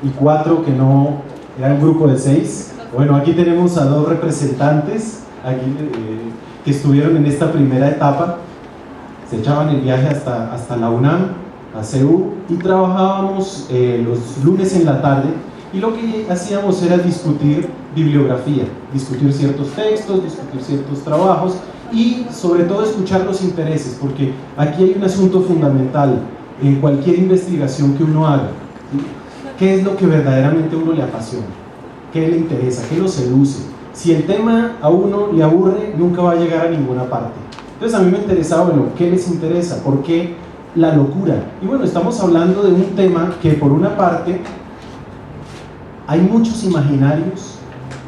y 4 que no, era un grupo de 6. Bueno, aquí tenemos a 2 representantes aquí, que estuvieron en esta primera etapa. Se echaban el viaje hasta la UNAM, a CEU, y trabajábamos los lunes en la tarde, y lo que hacíamos era discutir bibliografía, discutir ciertos textos, discutir ciertos trabajos y sobre todo escuchar los intereses, porque aquí hay un asunto fundamental en cualquier investigación que uno haga, ¿sí? ¿Qué es lo que verdaderamente a uno le apasiona? ¿Qué le interesa? ¿Qué lo seduce? Si el tema a uno le aburre, nunca va a llegar a ninguna parte. Entonces a mí me interesaba, bueno, ¿qué les interesa? ¿Por qué la locura? Y bueno, estamos hablando de un tema que por una parte hay muchos imaginarios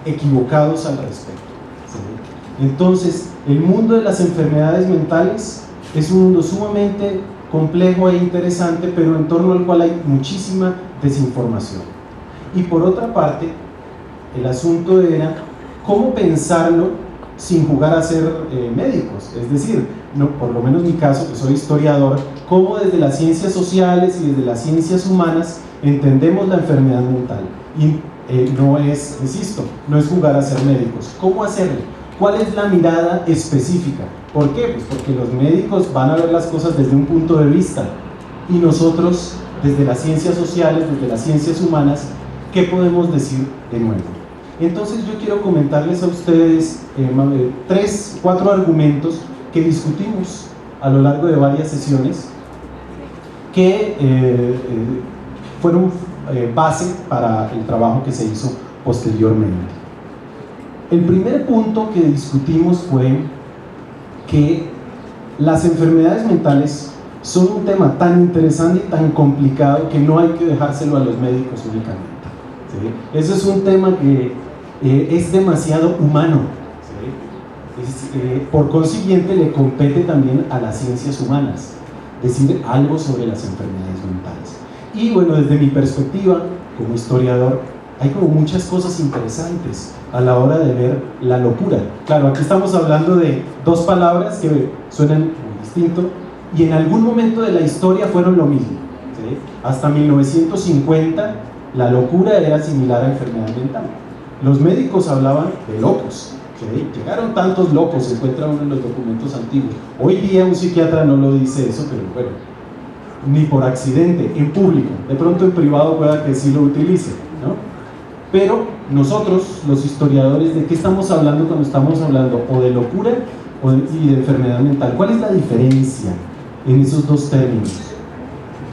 equivocados al respecto, ¿sí? Entonces, el mundo de las enfermedades mentales es un mundo sumamente complejo e interesante, pero en torno al cual hay muchísima desinformación. Y por otra parte, el asunto era cómo pensarlo sin jugar a ser médicos, es decir, no, por lo menos en mi caso, que soy historiador, cómo desde las ciencias sociales y desde las ciencias humanas entendemos la enfermedad mental. Y no es, insisto, no es jugar a ser médicos. ¿Cómo hacerlo? ¿Cuál es la mirada específica? ¿Por qué? Pues porque los médicos van a ver las cosas desde un punto de vista y nosotros, desde las ciencias sociales, desde las ciencias humanas, ¿qué podemos decir de nuevo? Entonces yo quiero comentarles a ustedes 4 argumentos que discutimos a lo largo de varias sesiones que fueron base para el trabajo que se hizo posteriormente. El primer punto que discutimos fue que las enfermedades mentales son un tema tan interesante y tan complicado que no hay que dejárselo a los médicos únicamente, ¿sí? Ese es un tema que es demasiado humano, ¿sí? Por consiguiente le compete también a las ciencias humanas decir algo sobre las enfermedades mentales. Y bueno, desde mi perspectiva como historiador, hay como muchas cosas interesantes a la hora de ver la locura. Claro, aquí estamos hablando de 2 palabras que suenan muy distinto y en algún momento de la historia fueron lo mismo, ¿sí? Hasta 1950 la locura era similar a enfermedad mental. Los médicos hablaban de locos, ¿sí? Llegaron tantos locos, se encuentra uno en los documentos antiguos. Hoy día un psiquiatra no lo dice eso, pero bueno, ni por accidente, en público. De pronto en privado pueda que sí lo utilice, ¿no? Pero nosotros, los historiadores, ¿de qué estamos hablando cuando estamos hablando o de locura y de enfermedad mental? ¿Cuál es la diferencia en esos 2 términos?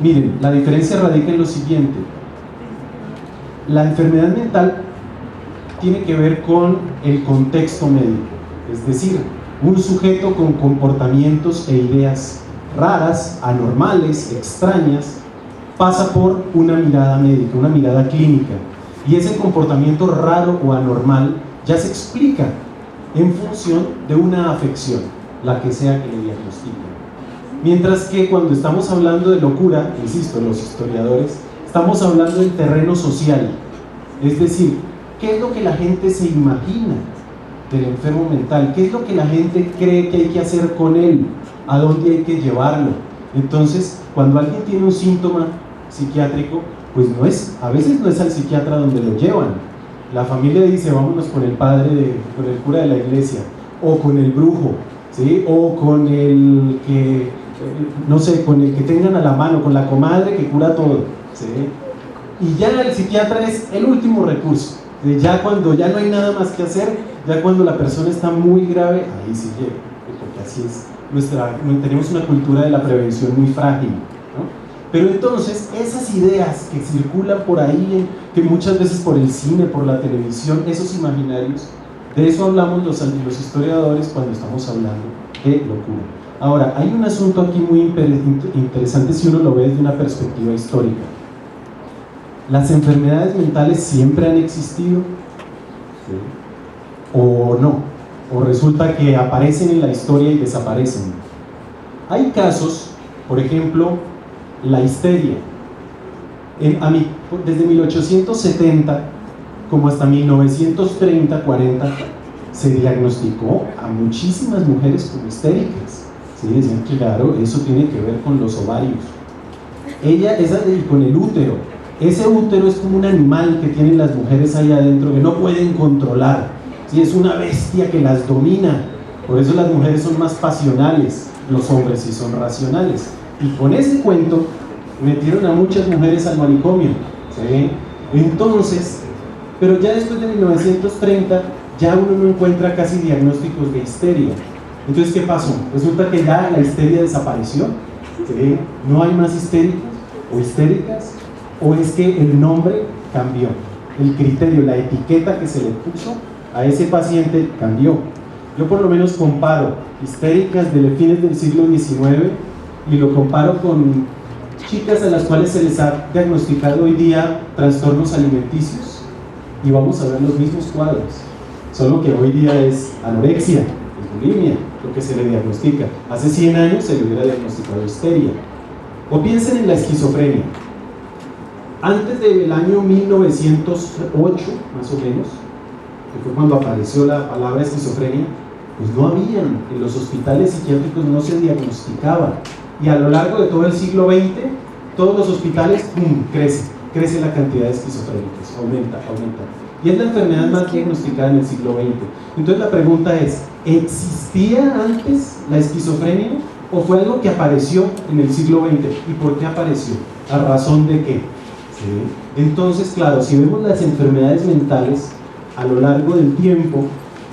Miren, la diferencia radica en lo siguiente. La enfermedad mental tiene que ver con el contexto médico, es decir, un sujeto con comportamientos e ideas raras, anormales, extrañas, pasa por una mirada médica, una mirada clínica, y ese comportamiento raro o anormal ya se explica en función de una afección, la que sea que le diagnostiquen. Mientras que cuando estamos hablando de locura, insisto, los historiadores, estamos hablando del terreno social, es decir, ¿qué es lo que la gente se imagina del enfermo mental? ¿Qué es lo que la gente cree que hay que hacer con él? ¿A dónde hay que llevarlo? Entonces, cuando alguien tiene un síntoma psiquiátrico, pues a veces no es al psiquiatra donde lo llevan. La familia dice, vámonos con el padre, con el cura de la iglesia, o con el brujo, ¿sí? O con el que, no sé, con el que tengan a la mano, con la comadre que cura todo, ¿sí? Y ya el psiquiatra es el último recurso. Ya cuando ya no hay nada más que hacer, ya cuando la persona está muy grave, ahí sí llega, porque así es tenemos una cultura de la prevención muy frágil, ¿no? Pero entonces esas ideas que circulan por ahí, que muchas veces por el cine, por la televisión, esos imaginarios, de eso hablamos los historiadores cuando estamos hablando de locura. Ahora, hay un asunto aquí muy interesante si uno lo ve desde una perspectiva histórica. ¿Las enfermedades mentales siempre han existido? ¿Sí? ¿O no? ¿O resulta que aparecen en la historia y desaparecen? Hay casos, por ejemplo, la histeria. Desde 1870 como hasta 1930, 40, se diagnosticó a muchísimas mujeres como histéricas. ¿Sí? Decían que claro, eso tiene que ver con los ovarios. Y con el útero. ese útero es como un animal que tienen las mujeres ahí adentro que no pueden controlar, ¿sí? Es una bestia que las domina. Por eso las mujeres son más pasionales, los hombres sí son racionales. Y con ese cuento metieron a muchas mujeres al manicomio, ¿sí? Entonces, pero ya después de 1930 ya uno no encuentra casi diagnósticos de histeria. Entonces, ¿qué pasó? Resulta que ya la histeria desapareció, ¿sí? No hay más histéricos o histéricas, o es que el nombre cambió, el criterio, la etiqueta que se le puso a ese paciente cambió. Yo por lo menos comparo histéricas de fines del siglo XIX y lo comparo con chicas a las cuales se les ha diagnosticado hoy día trastornos alimenticios y vamos a ver los mismos cuadros, solo que hoy día es anorexia, es bulimia, lo que se le diagnostica. Hace 100 años se le hubiera diagnosticado histeria. O piensen en la esquizofrenia. Antes del año 1908, más o menos, que fue cuando apareció la palabra esquizofrenia, pues no habían, en los hospitales psiquiátricos no se diagnosticaba. Y a lo largo de todo el siglo XX, todos los hospitales, ¡pum!, crece la cantidad de esquizofrénicos, aumenta. Y es la enfermedad más diagnosticada en el siglo XX. Entonces la pregunta es, ¿existía antes la esquizofrenia o fue algo que apareció en el siglo XX? ¿Y por qué apareció? ¿A razón de qué? ¿Sí? Entonces, claro, si vemos las enfermedades mentales a lo largo del tiempo,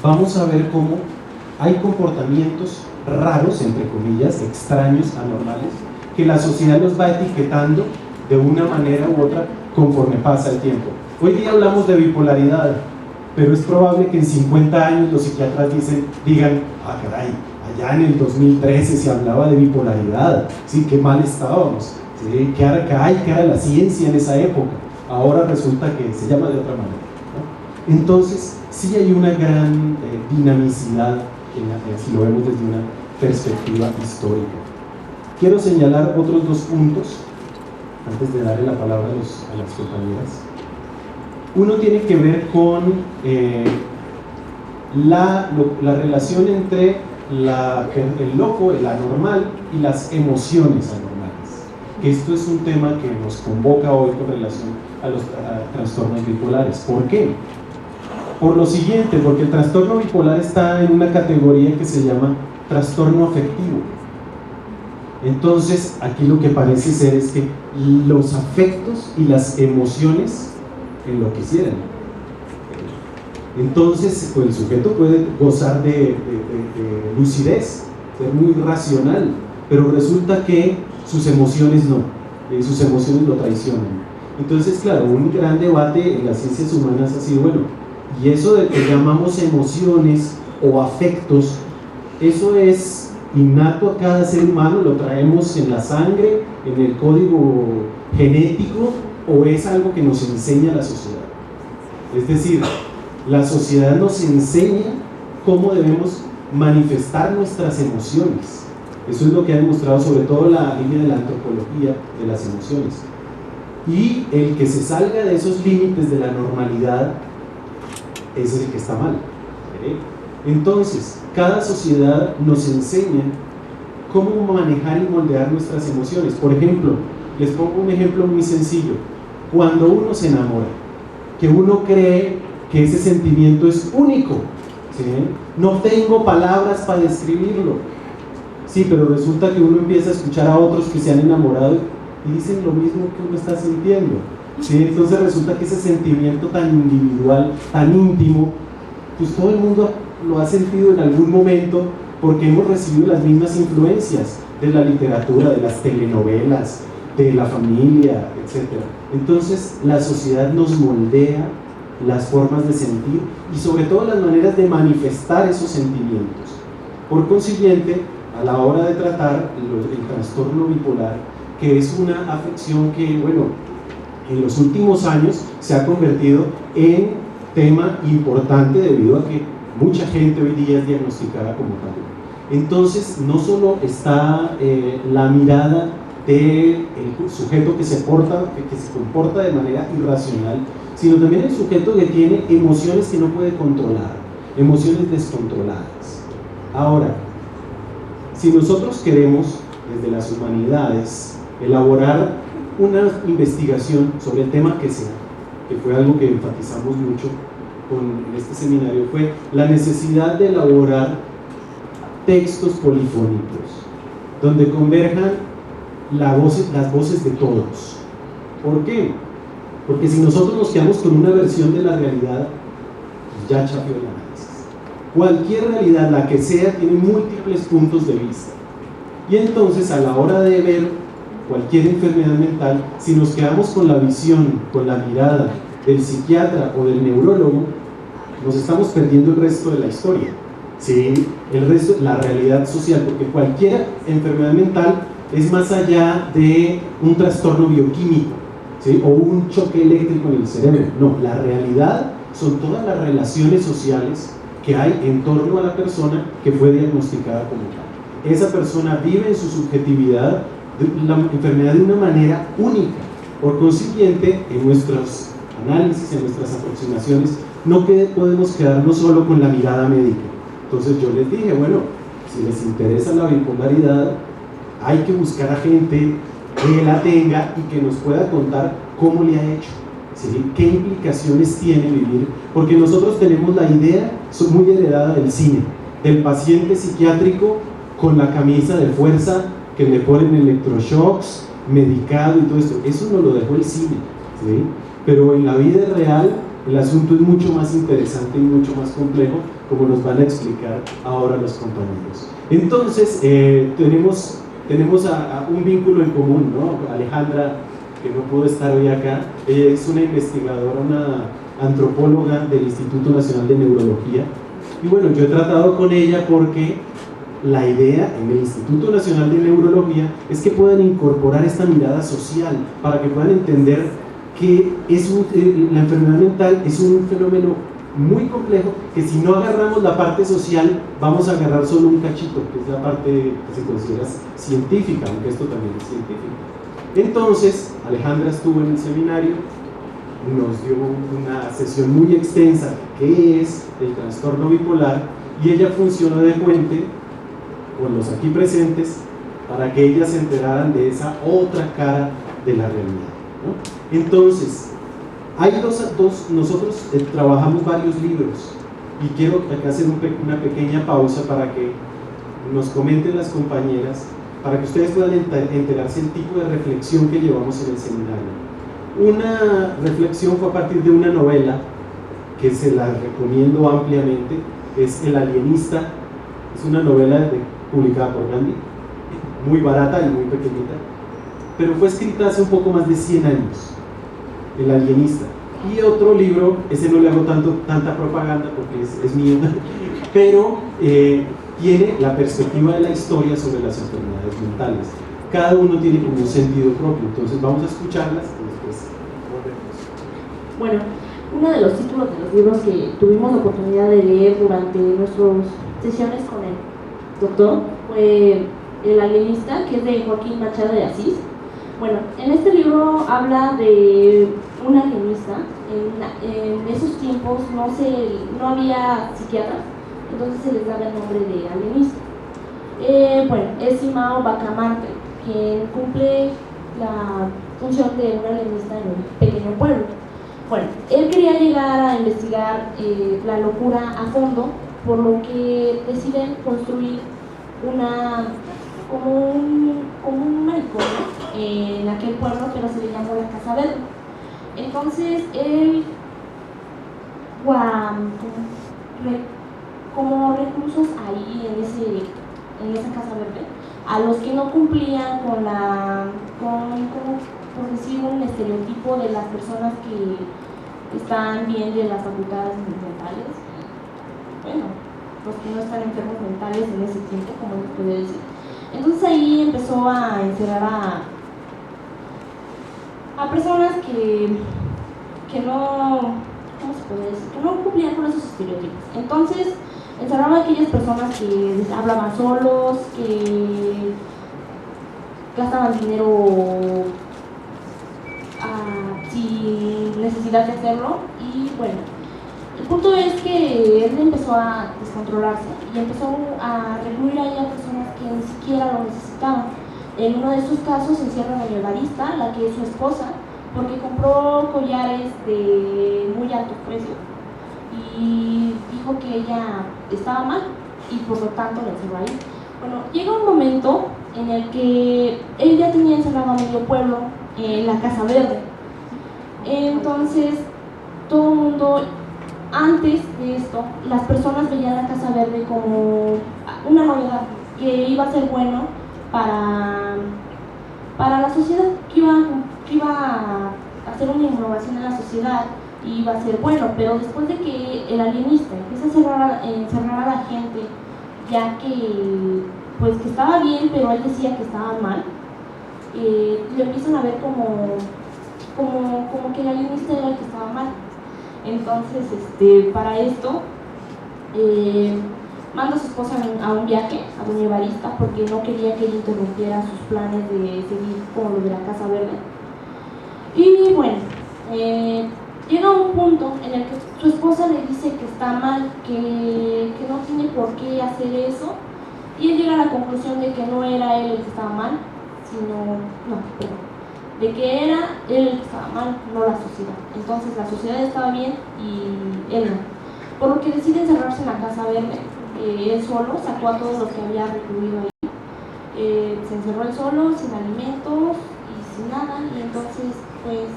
vamos a ver cómo hay comportamientos raros, entre comillas, extraños, anormales, que la sociedad los va etiquetando de una manera u otra conforme pasa el tiempo. Hoy día hablamos de bipolaridad, pero es probable que en 50 años los psiquiatras digan, ah, caray, allá en el 2013 se hablaba de bipolaridad, sí, qué mal estábamos, sí, qué era la ciencia en esa época, ahora resulta que se llama de otra manera, ¿no? Entonces, sí hay una gran dinamicidad, si lo vemos desde una perspectiva histórica. Quiero señalar otros dos puntos antes de darle la palabra a las compañeras. Uno tiene que ver con la relación entre el loco, el anormal y las emociones anormales. Esto es un tema que nos convoca hoy con relación a los trastornos bipolares. ¿Por qué? Por lo siguiente, porque el trastorno bipolar está en una categoría que se llama trastorno afectivo. Entonces, aquí lo que parece ser es que los afectos y las emociones enloquecieran. Entonces, pues, el sujeto puede gozar de lucidez, ser muy racional, pero resulta que sus emociones no, sus emociones lo traicionan. Entonces, claro, un gran debate en las ciencias humanas ha sido, bueno, y eso de que llamamos emociones o afectos, ¿eso es innato a cada ser humano? ¿Lo traemos en la sangre, en el código genético, o es algo que nos enseña la sociedad? Es decir, la sociedad nos enseña cómo debemos manifestar nuestras emociones. Eso es lo que ha demostrado sobre todo la línea de la antropología de las emociones. Y el que se salga de esos límites de la normalidad es el que está mal. Entonces, cada sociedad nos enseña cómo manejar y moldear nuestras emociones. Por ejemplo, les pongo un ejemplo muy sencillo. Cuando uno se enamora, que uno cree que ese sentimiento es único, ¿sí? No tengo palabras para describirlo, sí, pero resulta que uno empieza a escuchar a otros que se han enamorado y dicen lo mismo que uno está sintiendo, ¿sí? Entonces resulta que ese sentimiento tan individual, tan íntimo, pues todo el mundo lo ha sentido en algún momento, porque hemos recibido las mismas influencias de la literatura, de las telenovelas, de la familia, etc. Entonces la sociedad nos moldea las formas de sentir y sobre todo las maneras de manifestar esos sentimientos. Por consiguiente, a la hora de tratar el trastorno bipolar, que es una afección que, bueno, en los últimos años se ha convertido en tema importante debido a que mucha gente hoy día es diagnosticada como tal. Entonces, no solo está la mirada del sujeto que se comporta de manera irracional, sino también el sujeto que tiene emociones que no puede controlar, emociones descontroladas. Ahora, si nosotros queremos, desde las humanidades, elaborar una investigación sobre el tema que sea, que fue algo que enfatizamos mucho en este seminario, fue la necesidad de elaborar textos polifónicos, donde converjan las voces de todos. ¿Por qué? Porque si nosotros nos quedamos con una versión de la realidad, pues ya chapeó el análisis. Cualquier realidad, la que sea, tiene múltiples puntos de vista. Y entonces, a la hora de ver cualquier enfermedad mental, si nos quedamos con la visión, con la mirada del psiquiatra o del neurólogo, nos estamos perdiendo el resto de la historia, ¿sí? El resto, la realidad social, porque cualquier enfermedad mental es más allá de un trastorno bioquímico, ¿sí? O un choque eléctrico en el cerebro. No, la realidad son todas las relaciones sociales que hay en torno a la persona que fue diagnosticada como tal. Esa persona vive en su subjetividad la enfermedad de una manera única. Por consiguiente, en nuestros análisis, en nuestras aproximaciones, no podemos quedarnos solo con la mirada médica. Entonces yo les dije, bueno, si les interesa la bipolaridad, hay que buscar a gente que la tenga y que nos pueda contar cómo le ha hecho, ¿sí? ¿Qué implicaciones tiene vivir? Porque nosotros tenemos la idea muy heredada del cine, del paciente psiquiátrico con la camisa de fuerza, que le ponen electroshocks, medicado y todo esto. Eso nos lo dejó el cine, ¿sí? Pero en la vida real el asunto es mucho más interesante y mucho más complejo, como nos van a explicar ahora los compañeros. Entonces, tenemos a un vínculo en común, ¿no? Alejandra, que no pudo estar hoy acá, ella es una investigadora, una antropóloga del Instituto Nacional de Neurología. Y bueno, yo he tratado con ella porque la idea en el Instituto Nacional de Neurología es que puedan incorporar esta mirada social para que puedan entender que la enfermedad mental es un fenómeno muy complejo, que si no agarramos la parte social vamos a agarrar solo un cachito, que es la parte que se considera científica, aunque esto también es científico. Entonces Alejandra estuvo en el seminario, nos dio una sesión muy extensa qué es el trastorno bipolar, y ella funcionó de puente con los aquí presentes para que ellas se enteraran de esa otra cara de la realidad, ¿no? Entonces, hay nosotros trabajamos varios libros, y quiero acá hacer una pequeña pausa para que nos comenten las compañeras, para que ustedes puedan enterarse del tipo de reflexión que llevamos en el seminario. Una reflexión fue a partir de una novela que se la recomiendo ampliamente, es El alienista. Es una novela publicada por Gandhi, muy barata y muy pequeñita, pero fue escrita hace un poco más de 100 años, El alienista. Y otro libro, ese no le hago tanta propaganda porque es mío, pero tiene la perspectiva de la historia sobre las enfermedades mentales. Cada uno tiene como un sentido propio, entonces vamos a escucharlas y después volvemos. Bueno, uno de los títulos de los libros que tuvimos la oportunidad de leer durante nuestras sesiones con el doctor fue El alienista, que es de Joaquín Machado de Asís. Bueno, en este libro habla de un alienista. En esos tiempos no había psiquiatras, entonces se les daba el nombre de alienista. Bueno, es Simao Bacamarte, quien cumple la función de un alienista en un pequeño pueblo. Bueno, él quería llegar a investigar la locura a fondo, por lo que deciden construir como un manicomio en aquel pueblo, pero se le llamó la Casa Verde. Entonces él como reclusos ahí en esa Casa Verde, a los que no cumplían con por decir, un estereotipo de las personas que están bien de las facultades mentales, bueno, los que no están enfermos mentales en ese tiempo, como les puede decir. Entonces ahí empezó a encerrar a personas que no, ¿cómo se puede decir? Que no cumplían con esos estereotipos. Entonces encerraba a aquellas personas que hablaban solos, que gastaban dinero sin necesidad de hacerlo. Y bueno, el punto es que él empezó a descontrolarse y empezó a recluir ahí a personas que ni siquiera lo necesitaban. En uno de estos casos encierran a doña Evarista, la que es su esposa, porque compró collares de muy alto precio y dijo que ella estaba mal y por lo tanto la encerró ahí. Bueno, llega un momento en el que él ya tenía encerrado a medio pueblo en la Casa Verde. Entonces, todo el mundo, antes de esto, las personas veían la Casa Verde como una novedad, que iba a ser bueno para la sociedad, que iba a hacer una innovación en la sociedad y iba a ser bueno, pero después de que el alienista empieza a encerrar a la gente, ya que pues que estaba bien, pero él decía que estaba mal, lo empiezan a ver como que el alienista era el que estaba mal. Entonces, para esto, manda a su esposa a un viaje a doña Evarista porque no quería que ella interrumpiera sus planes de seguir con lo de la Casa Verde. Y bueno, llega un punto en el que su esposa le dice que está mal, que no tiene por qué hacer eso, y él llega a la conclusión de que no era él el que estaba mal, de que era él el que estaba mal, no la sociedad. Entonces la sociedad estaba bien y él no. Por lo que decide encerrarse en la Casa Verde. Él solo sacó a todos los que había recluido ahí. Se encerró él solo, sin alimentos y sin nada. Y entonces, pues,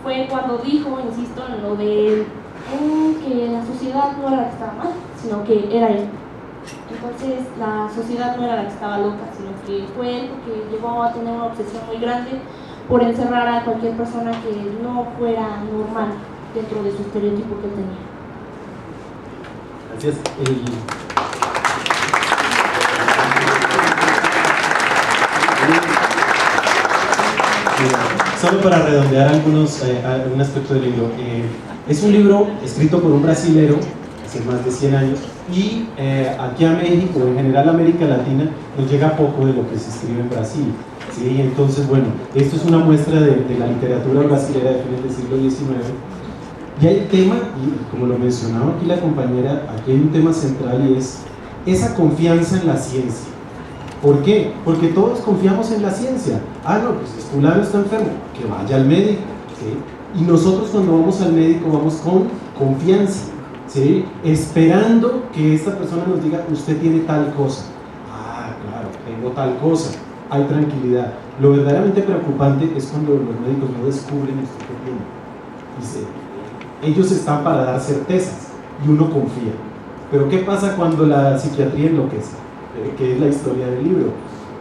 fue cuando dijo, insisto, en lo de que la sociedad no era la que estaba mal, sino que era él. Entonces, la sociedad no era la que estaba loca, sino que fue él, porque llegó a tener una obsesión muy grande por encerrar a cualquier persona que no fuera normal dentro de su estereotipo que él tenía. Gracias. Solo para redondear algún aspecto del libro, es un libro escrito por un brasilero hace más de 100 años y aquí a México, en general a América Latina, nos llega poco de lo que se escribe en Brasil, ¿sí? Entonces, bueno, esto es una muestra de la literatura brasilera de fines del siglo XIX. Y hay un tema, y como lo mencionaba aquí la compañera, aquí hay un tema central y es esa confianza en la ciencia. ¿Por qué? Porque todos confiamos en la ciencia. Ah, no, pues fulano está enfermo, que vaya al médico, ¿sí? Y nosotros cuando vamos al médico vamos con confianza, ¿sí? Esperando que esta persona nos diga, usted tiene tal cosa. Ah, claro, tengo tal cosa. Hay tranquilidad. Lo verdaderamente preocupante es cuando los médicos no descubren esto que tienen. Dice, ellos están para dar certezas y uno confía. Pero ¿qué pasa cuando la psiquiatría enloquece? Que es la historia del libro.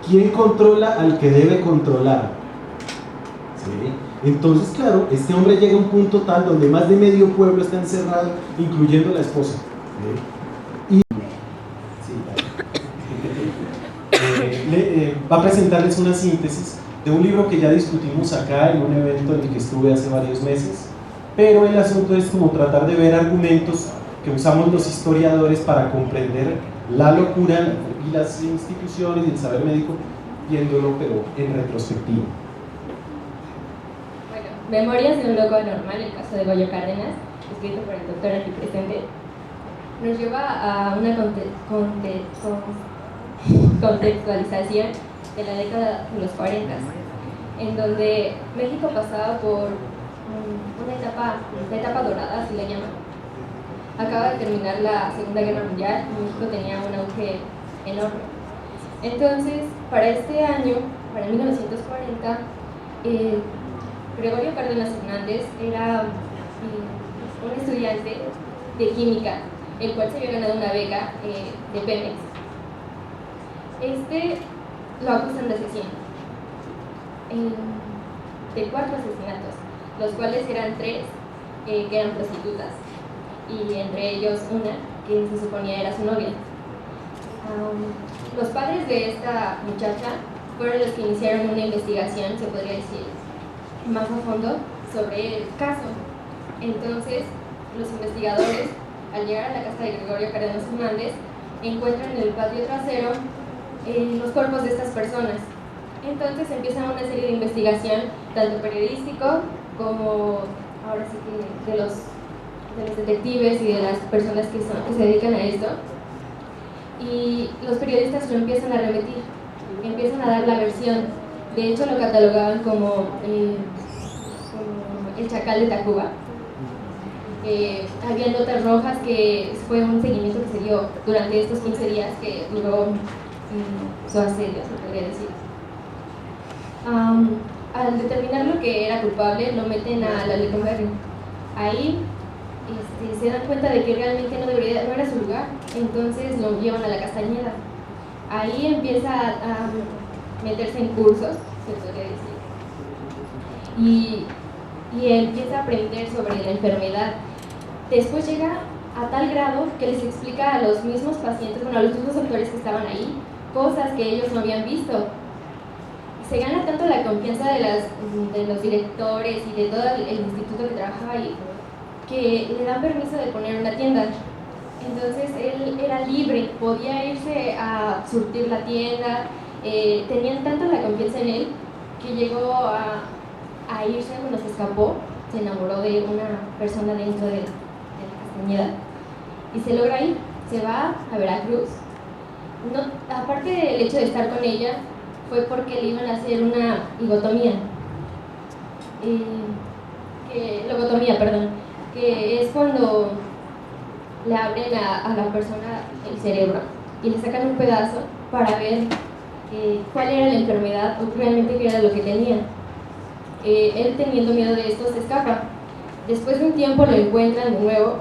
¿Quién controla al que debe controlar? ¿Sí? Entonces, claro, este hombre llega a un punto tal donde más de medio pueblo está encerrado, incluyendo la esposa. ¿Sí? Y va a presentarles una síntesis de un libro que ya discutimos acá en un evento en el que estuve hace varios meses. Pero el asunto es como tratar de ver argumentos que usamos los historiadores para comprender la locura y las instituciones y el saber médico, viéndolo pero en retrospectiva. Bueno, Memorias de un loco anormal, el caso de Goyo Cárdenas, escrito por el doctor aquí presente, nos lleva a una contextualización de la década de los 40, en donde México pasaba por la etapa dorada, así la llaman. Acaba de terminar la Segunda Guerra Mundial y México tenía un auge enorme. Entonces, para este año, para 1940, Gregorio Cárdenas Hernández era un estudiante de química, el cual se había ganado una beca de Pemex. Lo acusan de asesino, de 4 asesinatos, los cuales eran 3 que eran prostitutas, y entre ellos una que se suponía era su novia. Los padres de esta muchacha fueron los que iniciaron una investigación, se podría decir, más a fondo sobre el caso. Entonces, los investigadores, al llegar a la casa de Gregorio Cárdenas Hernández, encuentran en el patio trasero los cuerpos de estas personas. Entonces empieza una serie de investigación, tanto periodístico como, ahora sí que, de los detectives y de las personas que se dedican a esto. Y los periodistas lo empiezan a remitir. empiezan a dar la versión. De hecho, lo catalogaban como el chacal de Tacuba. Había notas rojas, que fue un seguimiento que se dio durante estos 15 días que duró su asedio, se podría decir. Al determinar lo que era culpable, lo meten a la Lecumberri. Ahí se dan cuenta de que realmente no era su lugar, entonces lo llevan a la Castañeda. Ahí empieza a meterse en cursos, se podría decir, y empieza a aprender sobre la enfermedad. Después llega a tal grado que les explica a los mismos pacientes, bueno, a los mismos doctores que estaban ahí, cosas que ellos no habían visto. Se gana tanto la confianza de los directores y de todo el instituto que trabajaba ahí, que le dan permiso de poner una tienda. Entonces él era libre, podía irse a surtir la tienda, tenían tanto la confianza en él que llegó a irse, cuando se escapó, se enamoró de una persona dentro de la Castañeda y se logra ir, se va a Veracruz. No, aparte del hecho de estar con ella, fue porque le iban a hacer una lobotomía, que es cuando le abren a la persona el cerebro y le sacan un pedazo para ver cuál era la enfermedad o realmente qué era lo que tenía. Él, teniendo miedo de esto, se escapa. Después de un tiempo lo encuentran de nuevo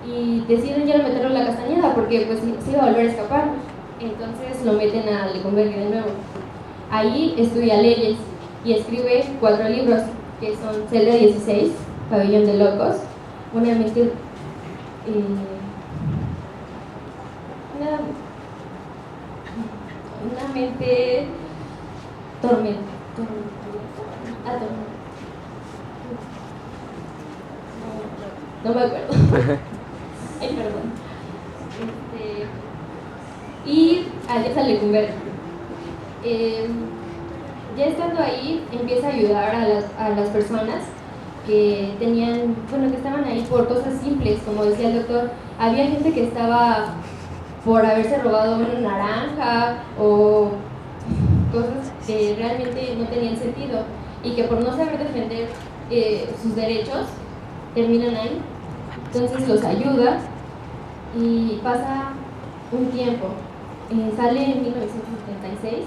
y deciden ya no meterlo en la Castañeda porque pues se iba a volver a escapar. Entonces lo meten a Lecumberri de nuevo. Ahí estudia leyes y escribe 4 libros, que son Celda 16, Pabellón de Locos, una mente no me acuerdo. Ay, perdón. Y Adiós a Lecumberri. Ya estando ahí, empieza a ayudar a las personas que tenían, que estaban ahí por cosas simples, como decía el doctor. Había gente que estaba por haberse robado una naranja o cosas que realmente no tenían sentido y que por no saber defender sus derechos terminan ahí. Entonces los ayuda y pasa un tiempo. Sale en 1976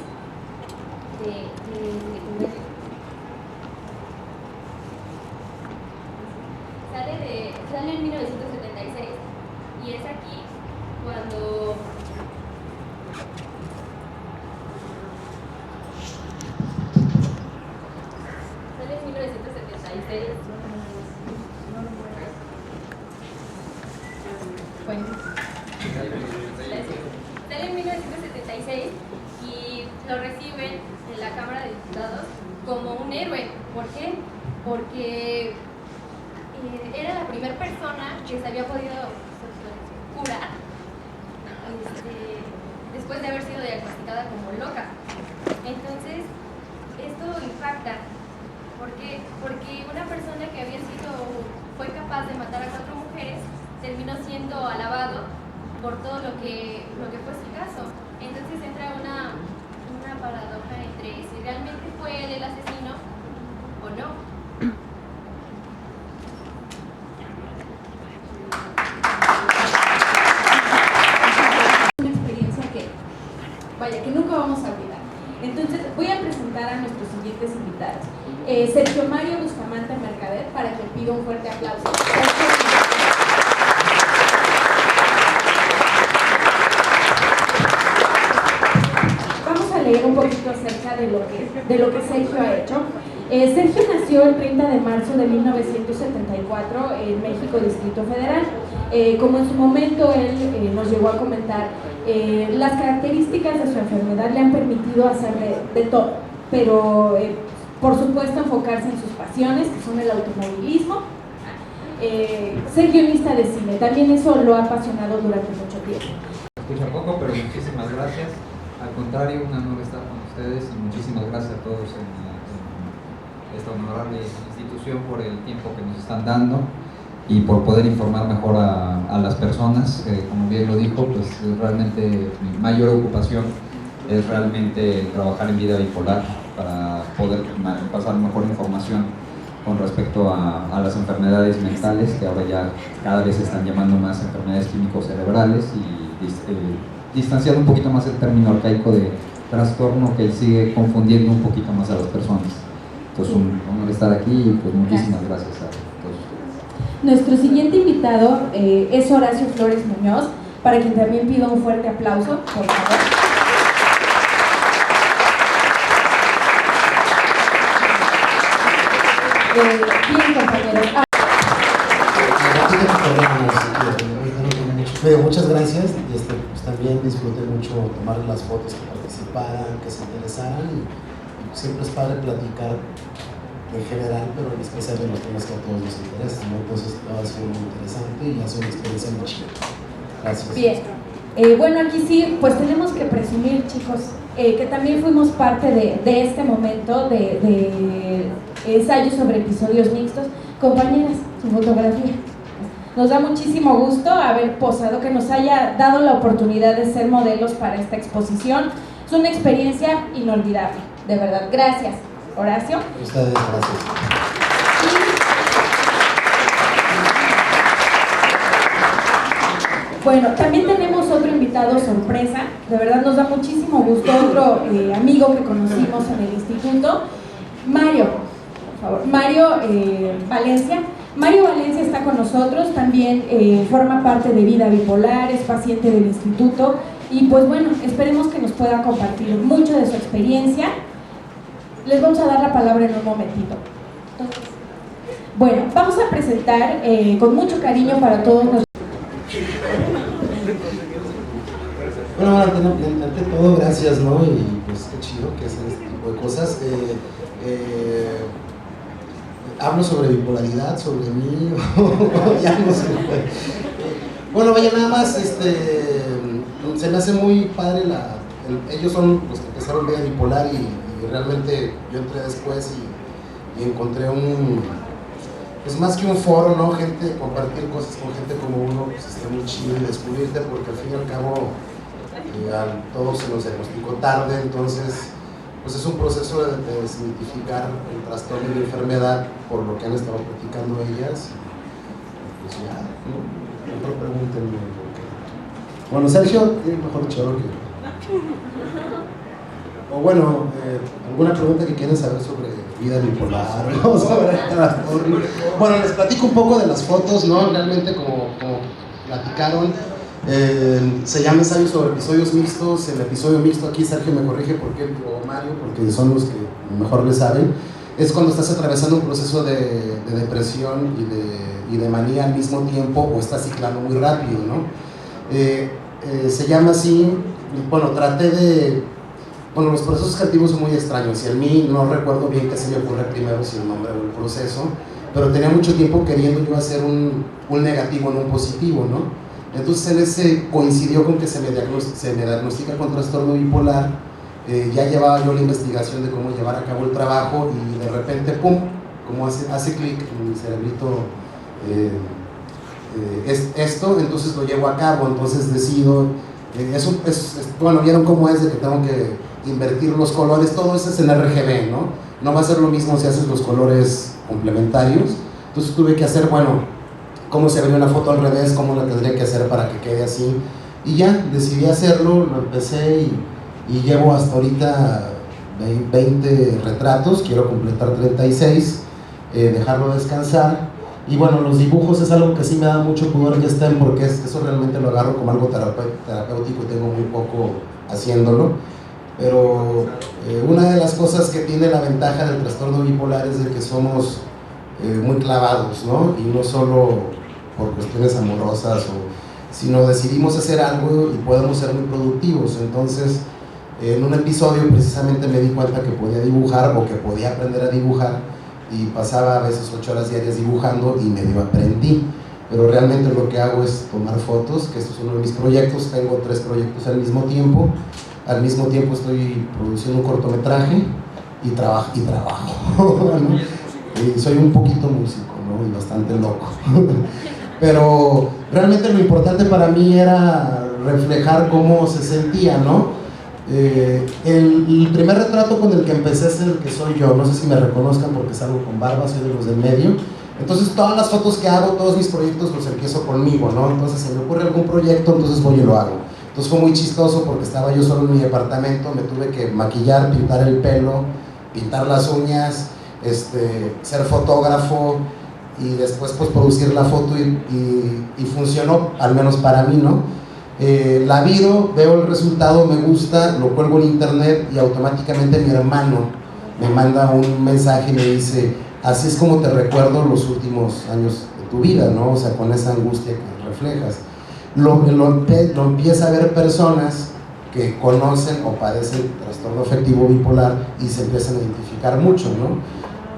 sale en 1976 y es aquí cuando sale en 1976. Bueno, sale en 1976 y lo reciben en la Cámara de Diputados como un héroe. ¿Por qué? Porque era la primera persona que se había podido curar después de haber sido diagnosticada como loca. Entonces, esto impacta. ¿Por qué? Porque una persona que fue capaz de matar a 4 mujeres, terminó siendo alabado por todo lo que fue su caso. Entonces entra una paradoja entre si realmente fue él el asesino o no. Que nunca vamos a olvidar. Entonces voy a presentar a nuestros siguientes invitados. Sergio Mario Bustamante Mercader, para que pido un fuerte aplauso. Vamos a leer un poquito acerca de lo que Sergio ha hecho. Sergio nació el 30 de marzo de 1974 en México, Distrito Federal. Como en su momento él nos llegó a comentar, las características de su enfermedad le han permitido hacer de todo, pero por supuesto enfocarse en sus pasiones, que son el automovilismo, ser guionista de cine, también eso lo ha apasionado durante mucho tiempo. Escucha poco, pero muchísimas gracias. Al contrario, un honor estar con ustedes y muchísimas gracias a todos en esta honorable institución por el tiempo que nos están dando y por poder informar mejor a las personas. Como bien lo dijo, pues realmente mi mayor ocupación es realmente trabajar en vida bipolar para poder pasar mejor información con respecto a las enfermedades mentales, que ahora ya cada vez se están llamando más enfermedades químico-cerebrales, y distanciar un poquito más el término arcaico de trastorno, que sigue confundiendo un poquito más a las personas. Entonces, un honor estar aquí y pues muchísimas gracias a todos ustedes. Nuestro siguiente invitado es Horacio Flores Muñoz, para quien también pido un fuerte aplauso, por favor. Bien, compañeros. Muchas gracias. Pues también disfruté mucho tomar las fotos, que participaran, que se interesaran, y siempre es padre platicar en general, pero en especial de los temas que a todos nos interesan, ¿no? Entonces todo ha sido muy interesante y ha sido una experiencia muy chida. Gracias. Bien. Bueno, aquí sí, pues tenemos que presumir, chicos, que también fuimos parte de este momento de ensayos sobre episodios mixtos. Compañeras, su fotografía. Nos da muchísimo gusto haber posado, que nos haya dado la oportunidad de ser modelos para esta exposición. Es una experiencia inolvidable, de verdad. Gracias, Horacio. Ustedes, gracias. Bueno, también tenemos otro invitado sorpresa, de verdad nos da muchísimo gusto, otro amigo que conocimos en el instituto, Mario, por favor, Mario Valencia. Mario Valencia está con nosotros, también forma parte de Vida Bipolar, es paciente del instituto, y pues bueno, esperemos que nos pueda compartir mucho de su experiencia. Les vamos a dar la palabra en un momentito. Bueno, vamos a presentar con mucho cariño para todos nosotros. Bueno, ante todo, gracias, ¿no? Y pues qué chido que hacen este tipo de cosas. Hablo sobre bipolaridad, sobre mí, ya no sé. Bueno, vaya, nada más, se me hace muy padre ellos son los que empezaron Vida Bipolar, y realmente yo entré después y encontré pues más que un foro, ¿no? Gente, compartir cosas con gente como uno, pues está muy chido, y descubrirte, porque al fin y al cabo a todos se nos diagnosticó tarde, entonces pues es un proceso de desmitificar el trastorno y la enfermedad por lo que han estado platicando ellas. Pues ya, ¿no? Mejor pregúntenme. Bueno, Sergio tiene mejor choro que yo. O bueno, alguna pregunta que quieran saber sobre vida bipolar o sobre el trastorno. Bueno, les platico un poco de las fotos, ¿no? Realmente como platicaron, se llama ensayo sobre episodios mixtos. El episodio mixto, aquí Sergio me corrige o Mario, porque son los que mejor le saben, es cuando estás atravesando un proceso de depresión y de manía al mismo tiempo, o estás ciclando muy rápido, ¿no? Se llama así. Bueno, los procesos creativos son muy extraños, y a mí no recuerdo bien qué se me ocurre primero, si el nombre o el proceso, pero tenía mucho tiempo queriendo yo hacer un negativo en un positivo, ¿no? Entonces en ese coincidió con que se me diagnostica con trastorno bipolar. Ya llevaba yo la investigación de cómo llevar a cabo el trabajo, y de repente, pum, como hace clic en mi cerebrito esto, entonces lo llevo a cabo. Entonces decido, bueno, vieron cómo es de que tengo que invertir los colores, todo eso es en RGB, ¿no? No va a ser lo mismo si haces los colores complementarios. Entonces tuve que hacer, cómo se vería una foto al revés, cómo la tendría que hacer para que quede así, y ya, decidí hacerlo, lo empecé, y llevo hasta ahorita 20 retratos, quiero completar 36, dejarlo descansar. Y bueno, los dibujos es algo que sí me da mucho pudor que estén, porque eso realmente lo agarro como algo terapéutico, y tengo muy poco haciéndolo. Pero una de las cosas que tiene la ventaja del trastorno bipolar es de que somos muy clavados, ¿no? Y no solo por cuestiones amorosas, sino decidimos hacer algo y podemos ser muy productivos. Entonces, en un episodio precisamente me di cuenta que podía dibujar, o que podía aprender a dibujar, y pasaba a veces 8 horas diarias dibujando, y medio aprendí. Pero realmente lo que hago es tomar fotos, que esto es uno de mis proyectos. Tengo 3 proyectos al mismo tiempo. Al mismo tiempo estoy produciendo un cortometraje y trabajo. ¿No? Y soy un poquito músico, ¿no? Y bastante loco. Pero realmente lo importante para mí era reflejar cómo se sentía, ¿no? El primer retrato con el que empecé es el que soy yo. No sé si me reconozcan porque salgo con barba, soy de los del medio. Entonces todas las fotos que hago, todos mis proyectos los empiezo conmigo, ¿no? Entonces si me ocurre algún proyecto, entonces voy y lo hago. Entonces fue muy chistoso porque estaba yo solo en mi departamento, me tuve que maquillar, pintar el pelo, pintar las uñas, ser fotógrafo y después pues producir la foto y funcionó, al menos para mí, ¿no? La miro, veo el resultado, me gusta, lo cuelgo en internet y automáticamente mi hermano me manda un mensaje y me dice: así es como te recuerdo los últimos años de tu vida, ¿no? O sea, con esa angustia que reflejas. Lo empieza a ver personas que conocen o padecen trastorno afectivo bipolar y se empiezan a identificar mucho, ¿no?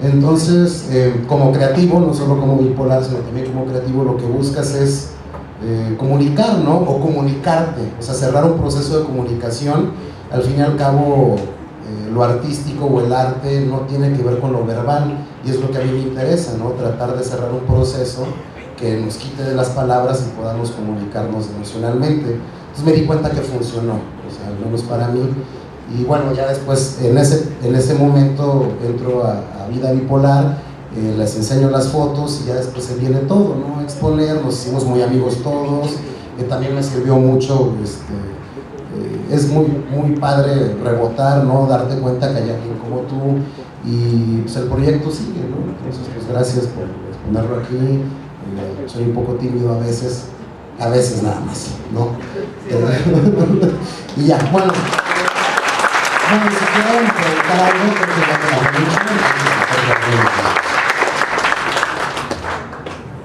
Entonces, como creativo, no solo como bipolar, sino también como creativo, lo que buscas es comunicar, ¿no? O comunicarte, o sea, cerrar un proceso de comunicación. Al fin y al cabo, lo artístico o el arte no tiene que ver con lo verbal, y es lo que a mí me interesa, ¿no? Tratar de cerrar un proceso que nos quite de las palabras y podamos comunicarnos emocionalmente. Entonces me di cuenta que funcionó, o sea, al menos para mí. Y bueno, ya después, en ese momento entro a Vida Bipolar, les enseño las fotos y ya después se viene todo, ¿no? Exponer, nos hicimos muy amigos todos, también me sirvió mucho, es muy padre rebotar, ¿no? Darte cuenta que hay alguien como tú y pues el proyecto sigue, ¿no? Entonces, pues gracias por exponerlo aquí. Soy un poco tímido a veces nada más, ¿no? Y ya, bueno. Bueno, si quieren preguntar algo, porque ya me la han dicho.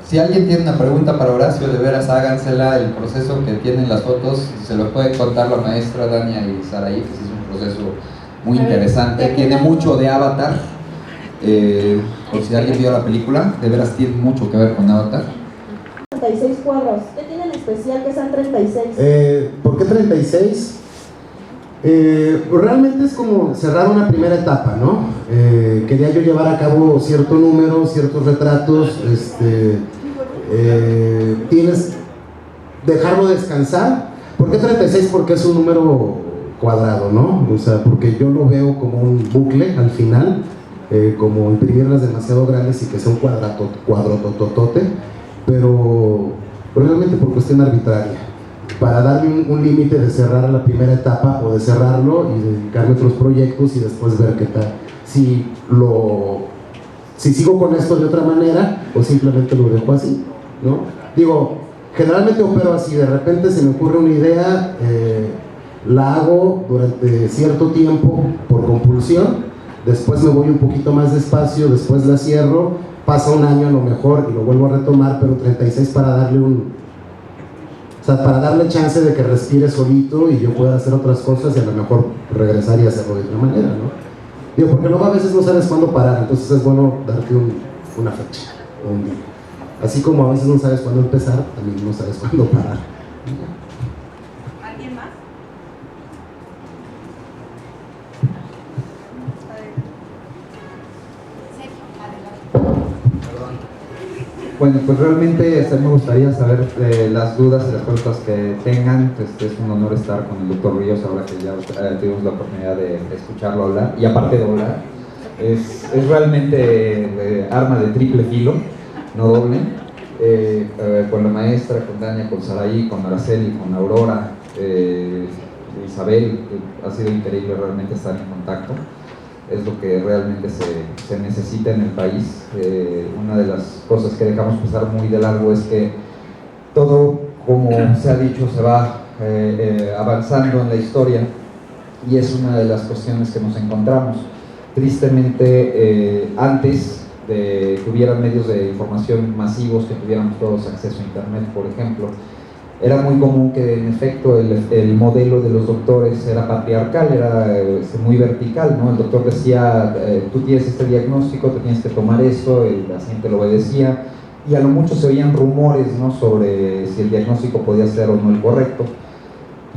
Si alguien tiene una pregunta para Horacio, de veras hágansela. El proceso que tienen las fotos se lo puede contar la maestra Dania y Saraí, que es un proceso muy interesante, tiene mucho de Avatar. Por si alguien vio la película, de veras tiene mucho que ver con Avatar. 36 cuadros, ¿qué tiene en especial que sean 36? ¿Por qué 36? Realmente es como cerrar una primera etapa, ¿no? Quería yo llevar a cabo cierto número, ciertos retratos, dejarlo descansar. ¿Por qué 36? Porque es un número cuadrado, ¿no? O sea, porque yo lo veo como un bucle al final, como imprimirlas demasiado grandes y que sea un cuadrototote, pero realmente por cuestión arbitraria, para darle un límite de cerrar la primera etapa o de cerrarlo y dedicarme a otros proyectos y después ver qué tal, si sigo con esto de otra manera o simplemente lo dejo así, ¿no? Digo, generalmente opero así, de repente se me ocurre una idea, la hago durante cierto tiempo por compulsión, después me voy un poquito más despacio, después la cierro, pasa un año a lo mejor y lo vuelvo a retomar, pero 36 para darle para darle chance de que respire solito y yo pueda hacer otras cosas y a lo mejor regresar y hacerlo de otra manera, ¿no? Digo, porque luego a veces no sabes cuándo parar, entonces es bueno darte una fecha, un día. Así como a veces no sabes cuándo empezar, también no sabes cuándo parar. ¿Alguien más? Bueno, pues realmente me gustaría saber las dudas y las preguntas que tengan. Es un honor estar con el doctor Ríos ahora que ya tuvimos la oportunidad de escucharlo hablar, y aparte de hablar, es realmente arma de triple filo, no doble. Con la maestra, con Dania, con Saraí, con Araceli, con Aurora, Isabel, ha sido increíble realmente estar en contacto. Es lo que realmente se necesita en el país. Una de las cosas que dejamos pasar muy de largo es que todo, como se ha dicho, se va avanzando en la historia, y es una de las cuestiones que nos encontramos. Tristemente, antes de que hubieran medios de información masivos, que tuviéramos todos acceso a internet, por ejemplo, era muy común que en efecto el modelo de los doctores era patriarcal, era muy vertical, ¿no? El doctor decía, tú tienes este diagnóstico, te tienes que tomar esto, el paciente lo obedecía, y a lo mucho se oían rumores, ¿no?, sobre si el diagnóstico podía ser o no el correcto,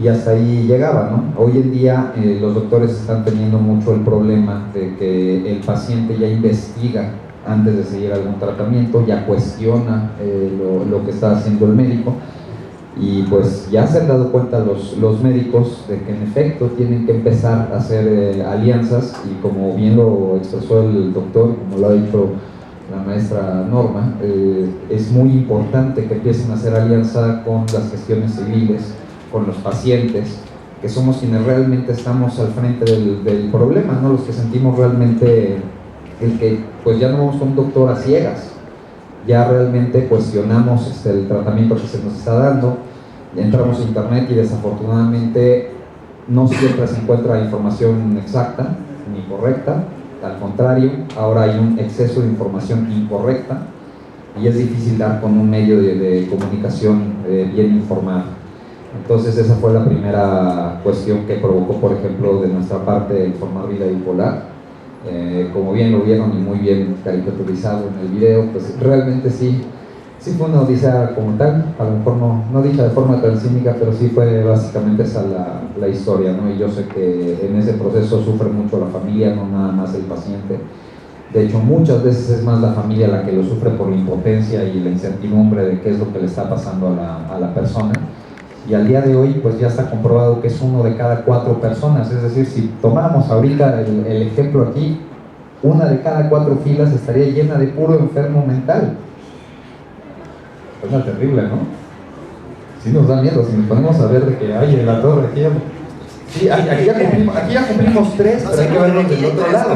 y hasta ahí llegaba, ¿no? Hoy en día los doctores están teniendo mucho el problema de que el paciente ya investiga antes de seguir algún tratamiento, ya cuestiona lo que está haciendo el médico. Y pues ya se han dado cuenta los médicos de que en efecto tienen que empezar a hacer alianzas, y como bien lo expresó el doctor, como lo ha dicho la maestra Norma, es muy importante que empiecen a hacer alianza con las gestiones civiles, con los pacientes, que somos quienes realmente estamos al frente del problema, ¿no? Los que sentimos realmente el que pues ya no vamos con un doctor a ciegas, ya realmente cuestionamos el tratamiento que se nos está dando, entramos a internet y desafortunadamente no siempre se encuentra información exacta ni correcta, al contrario, ahora hay un exceso de información incorrecta y es difícil dar con un medio de comunicación bien informado. Entonces esa fue la primera cuestión que provocó, por ejemplo, de nuestra parte el formar Vida Bipolar. Como bien lo vieron y muy bien caricaturizado en el video, pues realmente sí fue una odisea como tal, a lo mejor no dicha de forma tan cínica, pero sí fue básicamente esa la historia, ¿no? Y yo sé que en ese proceso sufre mucho la familia, no nada más el paciente. De hecho, muchas veces es más la familia la que lo sufre por la impotencia y la incertidumbre de qué es lo que le está pasando a la persona. Y al día de hoy pues ya está comprobado que es 1 de cada 4 personas, es decir, si tomamos ahorita el ejemplo aquí, 1 de cada 4 filas estaría llena de puro enfermo mental. Es terrible, ¿no? Sí nos da miedo, si nos ponemos a ver de que hay en la torre, aquí ya cumplimos 3, pero hay que verlo del otro lado.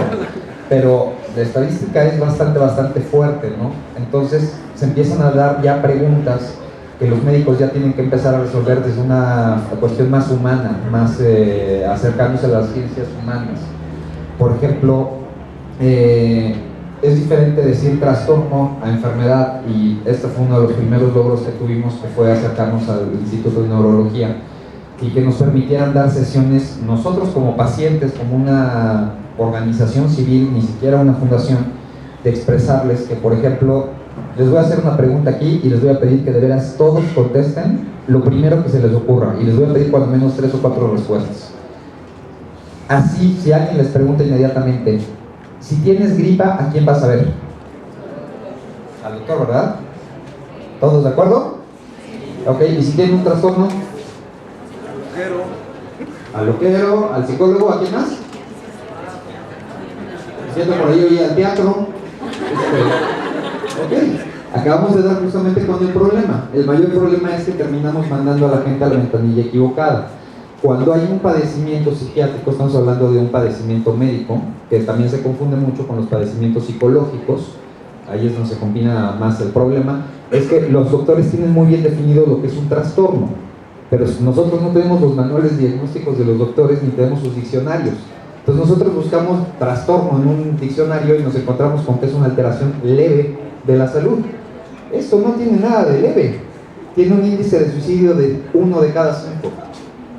Pero la estadística es bastante fuerte, ¿no? Entonces se empiezan a dar ya preguntas que los médicos ya tienen que empezar a resolver desde una cuestión más humana, más acercándose a las ciencias humanas. Por ejemplo, es diferente decir trastorno a enfermedad, y este fue uno de los primeros logros que tuvimos, que fue acercarnos al Instituto de Neurología y que nos permitieran dar sesiones nosotros como pacientes, como una organización civil, ni siquiera una fundación, de expresarles que, por ejemplo, les voy a hacer una pregunta aquí y les voy a pedir que de veras todos contesten lo primero que se les ocurra, y les voy a pedir cuando menos 3 o 4 respuestas. Así, si alguien les pregunta inmediatamente, si tienes gripa, ¿a quién vas a ver? Al doctor, ¿verdad? ¿Todos de acuerdo? Ok, y si tienen un trastorno, al loquero, al psicólogo, ¿a quién más? Siento por ahí oí al teatro. Ok, acabamos de dar justamente con el problema. El mayor problema es que terminamos mandando a la gente a la ventanilla equivocada. Cuando hay un padecimiento psiquiátrico, estamos hablando de un padecimiento médico, que también se confunde mucho con los padecimientos psicológicos. Ahí es donde se combina más el problema. Es que los doctores tienen muy bien definido lo que es un trastorno, pero nosotros no tenemos los manuales diagnósticos de los doctores ni tenemos sus diccionarios. Entonces nosotros buscamos trastorno en un diccionario y nos encontramos con que es una alteración leve de la salud. Esto no tiene nada de leve, tiene un índice de suicidio de 1 de cada 5,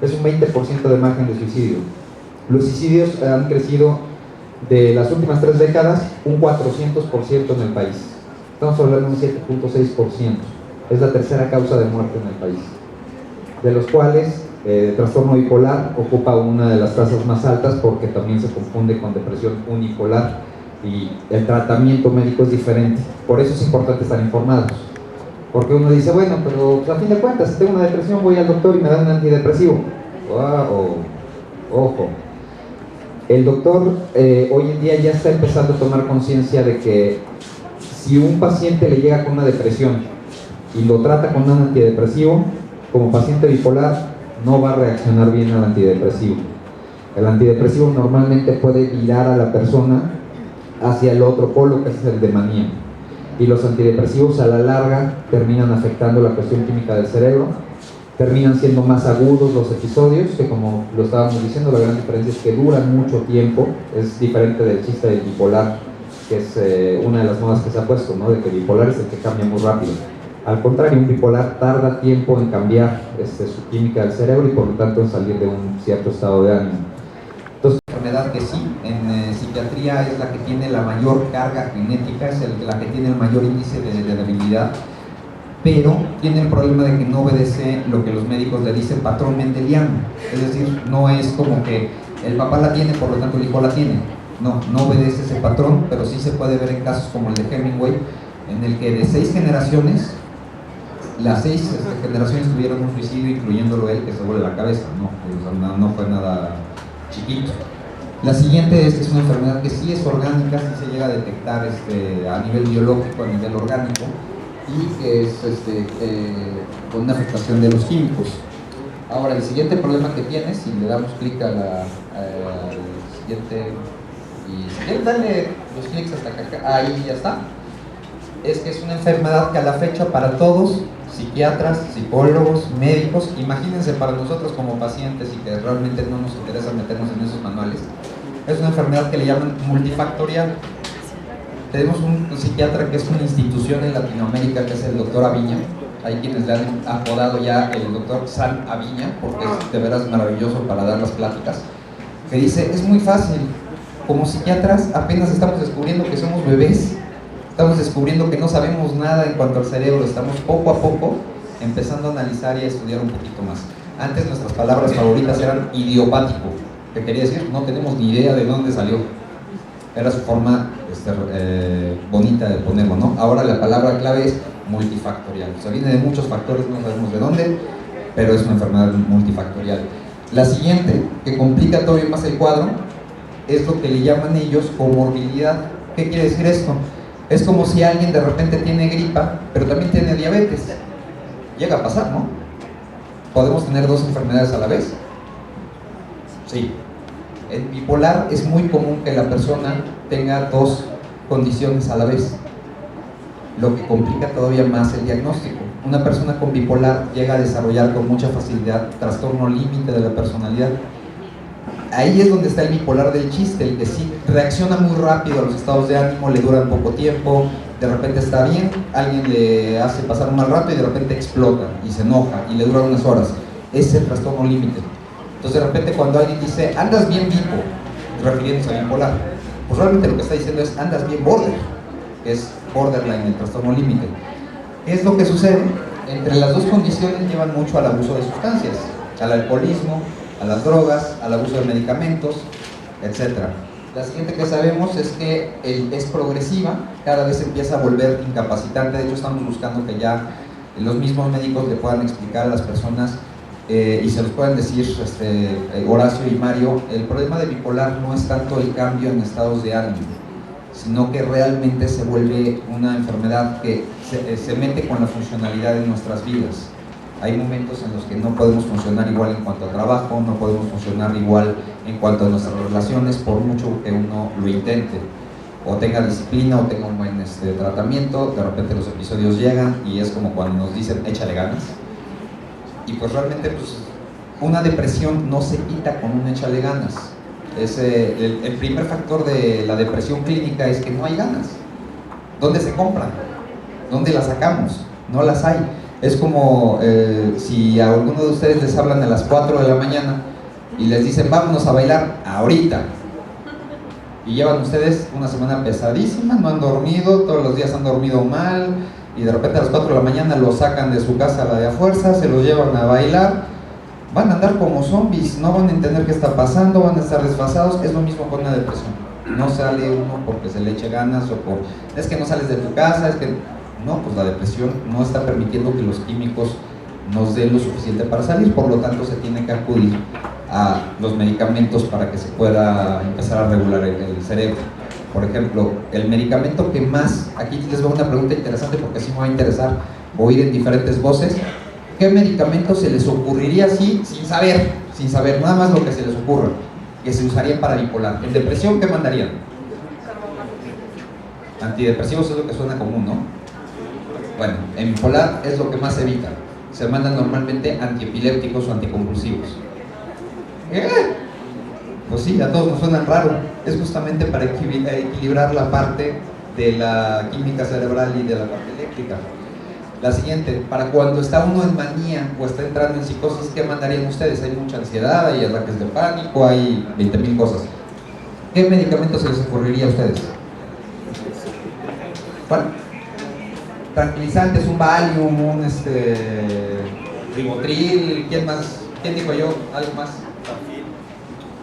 es un 20% de margen de suicidio. Los suicidios han crecido de las últimas 3 décadas un 400% en el país, estamos hablando de un 7.6%, es la tercera causa de muerte en el país, de los cuales el trastorno bipolar ocupa una de las tasas más altas porque también se confunde con depresión unipolar y el tratamiento médico es diferente. Por eso es importante estar informados, porque uno dice, bueno, pero pues, a fin de cuentas, si tengo una depresión voy al doctor y me da un antidepresivo. Ojo, el doctor hoy en día ya está empezando a tomar conciencia de que si un paciente le llega con una depresión y lo trata con un antidepresivo, como paciente bipolar no va a reaccionar bien al antidepresivo. El antidepresivo normalmente puede virar a la persona hacia el otro polo, que es el de manía, y los antidepresivos a la larga terminan afectando la cuestión química del cerebro, terminan siendo más agudos los episodios, que como lo estábamos diciendo, la gran diferencia es que duran mucho tiempo. Es diferente del chiste del bipolar, que es una de las modas que se ha puesto, ¿no? De que bipolar es el que cambia muy rápido. Al contrario, un bipolar tarda tiempo en cambiar su química del cerebro y por lo tanto en salir de un cierto estado de ánimo. Entonces, la enfermedad que sí, en psiquiatría es la que tiene la mayor carga genética, es la que tiene el mayor índice de debilidad, pero tiene el problema de que no obedece lo que los médicos le dicen patrón mendeliano. Es decir, no es como que el papá la tiene, por lo tanto el hijo la tiene. No obedece ese patrón, pero sí se puede ver en casos como el de Hemingway, en el que de 6 generaciones las 6 generaciones tuvieron un suicidio, incluyéndolo él, que se vuelve la cabeza, ¿no? O sea, no fue nada chiquito. La siguiente es que es una enfermedad que sí es orgánica, sí se llega a detectar a nivel biológico, a nivel orgánico, y que es con una afectación de los químicos. Ahora, el siguiente problema que tiene, si le damos clic al siguiente, y si quieren darle los clics hasta acá, ahí ya está, es que es una enfermedad que a la fecha para todos, psiquiatras, psicólogos, médicos, imagínense para nosotros como pacientes y que realmente no nos interesa meternos en esos manuales, es una enfermedad que le llaman multifactorial. Tenemos un psiquiatra que es una institución en Latinoamérica, que es el doctor Aviña. Hay quienes le han apodado ya el doctor San Aviña, porque es de veras maravilloso para dar las pláticas, que dice, es muy fácil, como psiquiatras apenas estamos descubriendo que somos bebés, estamos descubriendo que no sabemos nada en cuanto al cerebro, estamos poco a poco empezando a analizar y a estudiar un poquito más. Antes nuestras palabras favoritas eran idiopático, que quería decir, no tenemos ni idea de dónde salió. Era su forma bonita de ponerlo, ¿no? Ahora la palabra clave es multifactorial. O sea, viene de muchos factores, no sabemos de dónde, pero es una enfermedad multifactorial. La siguiente, que complica todavía más el cuadro, es lo que le llaman ellos comorbilidad. ¿Qué quiere decir esto? Es como si alguien de repente tiene gripa, pero también tiene diabetes. Llega a pasar, ¿no? ¿Podemos tener 2 enfermedades a la vez? Sí. En bipolar es muy común que la persona tenga 2 condiciones a la vez, lo que complica todavía más el diagnóstico. Una persona con bipolar llega a desarrollar con mucha facilidad trastorno límite de la personalidad. Ahí es donde está el bipolar del chiste, el que sí reacciona muy rápido a los estados de ánimo, le duran poco tiempo, de repente está bien, alguien le hace pasar un mal rato y de repente explota y se enoja y le dura unas horas. Ese es el trastorno límite. Entonces de repente cuando alguien dice, andas bien bipo, refiriéndose a bipolar, pues realmente lo que está diciendo es, andas bien border, que es borderline, el trastorno límite. ¿Qué es lo que sucede? Entre las 2 condiciones llevan mucho al abuso de sustancias, al alcoholismo, a las drogas, al abuso de medicamentos, etc. La siguiente que sabemos es que es progresiva, cada vez empieza a volver incapacitante. De hecho estamos buscando que ya los mismos médicos le puedan explicar a las personas y se los puedan decir Horacio y Mario, el problema de bipolar no es tanto el cambio en estados de ánimo, sino que realmente se vuelve una enfermedad que se mete con la funcionalidad de nuestras vidas. Hay momentos en los que no podemos funcionar igual en cuanto a trabajo, no podemos funcionar igual en cuanto a nuestras relaciones, por mucho que uno lo intente, o tenga disciplina o tenga un buen tratamiento. De repente los episodios llegan y es como cuando nos dicen échale ganas, y pues realmente pues, una depresión no se quita con un échale ganas. El primer factor de la depresión clínica es que no hay ganas. ¿Dónde se compran? ¿Dónde las sacamos? No las hay. Es como si a alguno de ustedes les hablan a las 4 de la mañana y les dicen vámonos a bailar ahorita, y llevan ustedes una semana pesadísima, no han dormido, todos los días han dormido mal, y de repente a las 4 de la mañana los sacan de su casa a la de a fuerza, se los llevan a bailar, van a andar como zombies, no van a entender qué está pasando, van a estar desfasados. Es lo mismo con una depresión. No sale uno porque se le eche ganas o por es que no sales de tu casa, es que no, pues la depresión no está permitiendo que los químicos nos den lo suficiente para salir, por lo tanto se tiene que acudir a los medicamentos para que se pueda empezar a regular el cerebro. Por ejemplo, el medicamento que más, aquí les veo una pregunta interesante porque sí me va a interesar oír en diferentes voces, ¿qué medicamento se les ocurriría así, sin saber, nada más lo que se les ocurra, que se usaría para bipolar? En depresión, ¿qué mandarían? Antidepresivos es lo que suena común, ¿no? Bueno, en bipolar es lo que más se evita. Se mandan normalmente antiepilépticos o anticonvulsivos. Pues sí, a todos nos suenan raro. Es justamente para equilibrar la parte de la química cerebral y de la parte eléctrica. La siguiente, para cuando está uno en manía o está entrando en psicosis, ¿qué mandarían ustedes? Hay mucha ansiedad, hay ataques de pánico, hay 20,000 cosas. ¿Qué medicamento se les ocurriría a ustedes? ¿Cuál? Tranquilizantes, un Valium, un Ribotril, ¿quién más? ¿Quién dijo yo? ¿Algo más?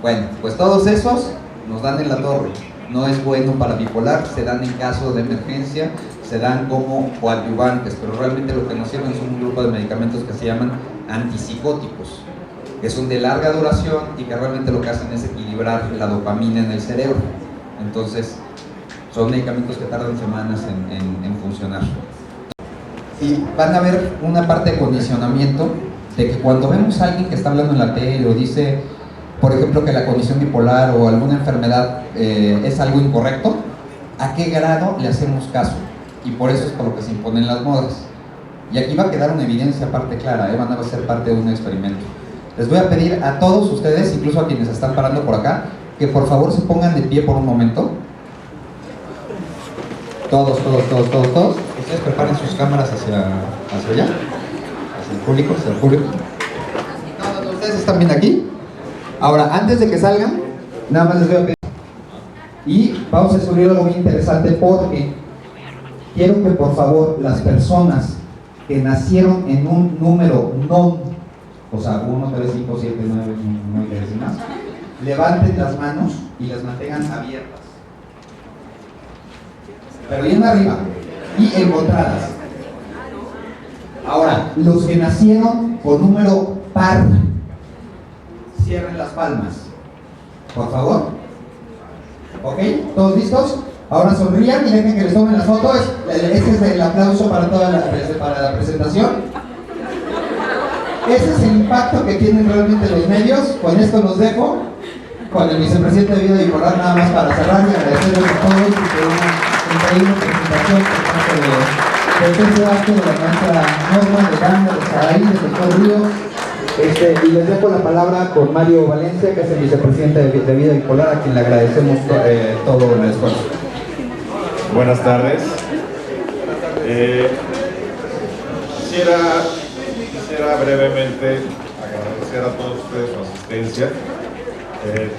Bueno, pues todos esos nos dan en la torre. No es bueno para bipolar, se dan en caso de emergencia, se dan como coadyuvantes, pero realmente lo que nos sirven son un grupo de medicamentos que se llaman antipsicóticos, que son de larga duración y que realmente lo que hacen es equilibrar la dopamina en el cerebro. Entonces, son medicamentos que tardan semanas en funcionar. Y van a ver una parte de condicionamiento de que cuando vemos a alguien que está hablando en la tele o dice, por ejemplo, que la condición bipolar o alguna enfermedad es algo incorrecto, ¿a qué grado le hacemos caso? Y por eso es por lo que se imponen las modas. Y aquí va a quedar una evidencia aparte clara, van a ser parte de un experimento. Les voy a pedir a todos ustedes, incluso a quienes están parando por acá, que por favor se pongan de pie por un momento. Todos. Ustedes preparen sus cámaras hacia allá, hacia el público. Todos ustedes están bien aquí. Ahora, antes de que salgan, nada más les voy a pedir. Y vamos a descubrir algo muy interesante porque quiero que por favor las personas que nacieron en un número non, o sea, 1, 3, 5, 7, 9, 9 y más, levanten las manos y las mantengan abiertas. Pero bien arriba y encontradas. Ahora, los que nacieron con número par, cierren las palmas, por favor. ¿Ok? ¿Todos listos? Ahora sonrían y dejen que les tomen las fotos. Este es el aplauso para la presentación. Ese es el impacto que tienen realmente los medios. Con esto los dejo con el vicepresidente de Vida Bipolar, nada más para cerrar y agradecerles a todos y que una increíble presentación por parte de Sergio Vázquez, de la maestra Norma, de Dana, de Saraí, del doctor Ríos. Y les dejo la palabra con Mario Valencia, que es el vicepresidente de Vida Bipolar, a quien le agradecemos todo el esfuerzo. Buenas tardes. Quisiera brevemente agradecer a todos ustedes su asistencia.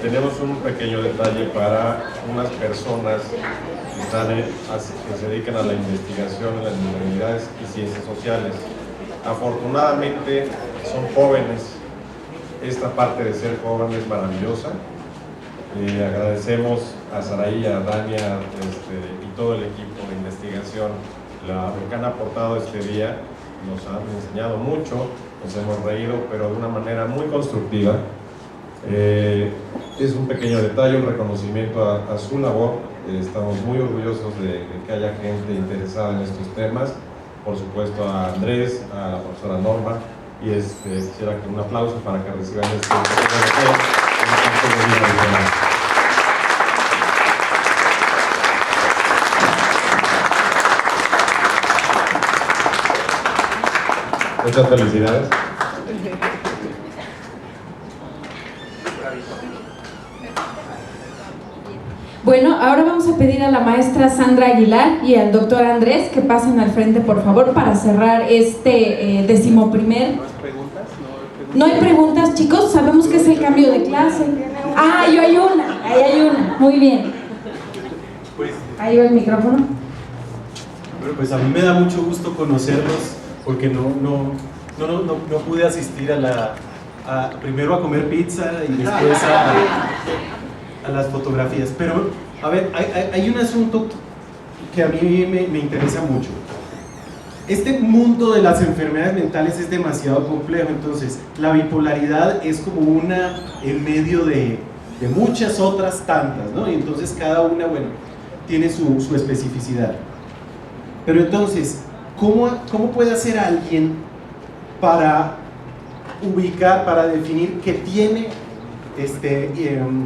Tenemos un pequeño detalle para unas personas que se dedican a la investigación en las humanidades y ciencias sociales. Afortunadamente son jóvenes. Esta parte de ser joven es maravillosa. Agradecemos a Saraí, a Dania y todo el equipo de investigación lo que han aportado este día. Nos han enseñado mucho, nos hemos reído, pero de una manera muy constructiva. Es un pequeño detalle, un reconocimiento a su labor. Estamos muy orgullosos de que haya gente interesada en estos temas. Por supuesto a Andrés, a la profesora Norma, y quisiera que un aplauso para que reciban este pequeño detalle. Muchas felicidades. Bueno, ahora vamos a pedir a la maestra Sandra Aguilar y al doctor Andrés que pasen al frente, por favor, para cerrar este 11º. ¿No hay preguntas, chicos? Sabemos que es el cambio de clase. Ah, ahí hay una. Muy bien. Ahí va el micrófono. Bueno, pues a mí me da mucho gusto conocerlos porque no pude asistir primero a comer pizza y después a las fotografías. Pero, a ver, hay un asunto que a mí me interesa mucho. Este mundo de las enfermedades mentales es demasiado complejo, entonces la bipolaridad es como una en medio de muchas otras tantas, ¿no? Y entonces cada una, bueno, tiene su especificidad. Pero entonces, ¿cómo puede hacer alguien para ubicar, para definir que tiene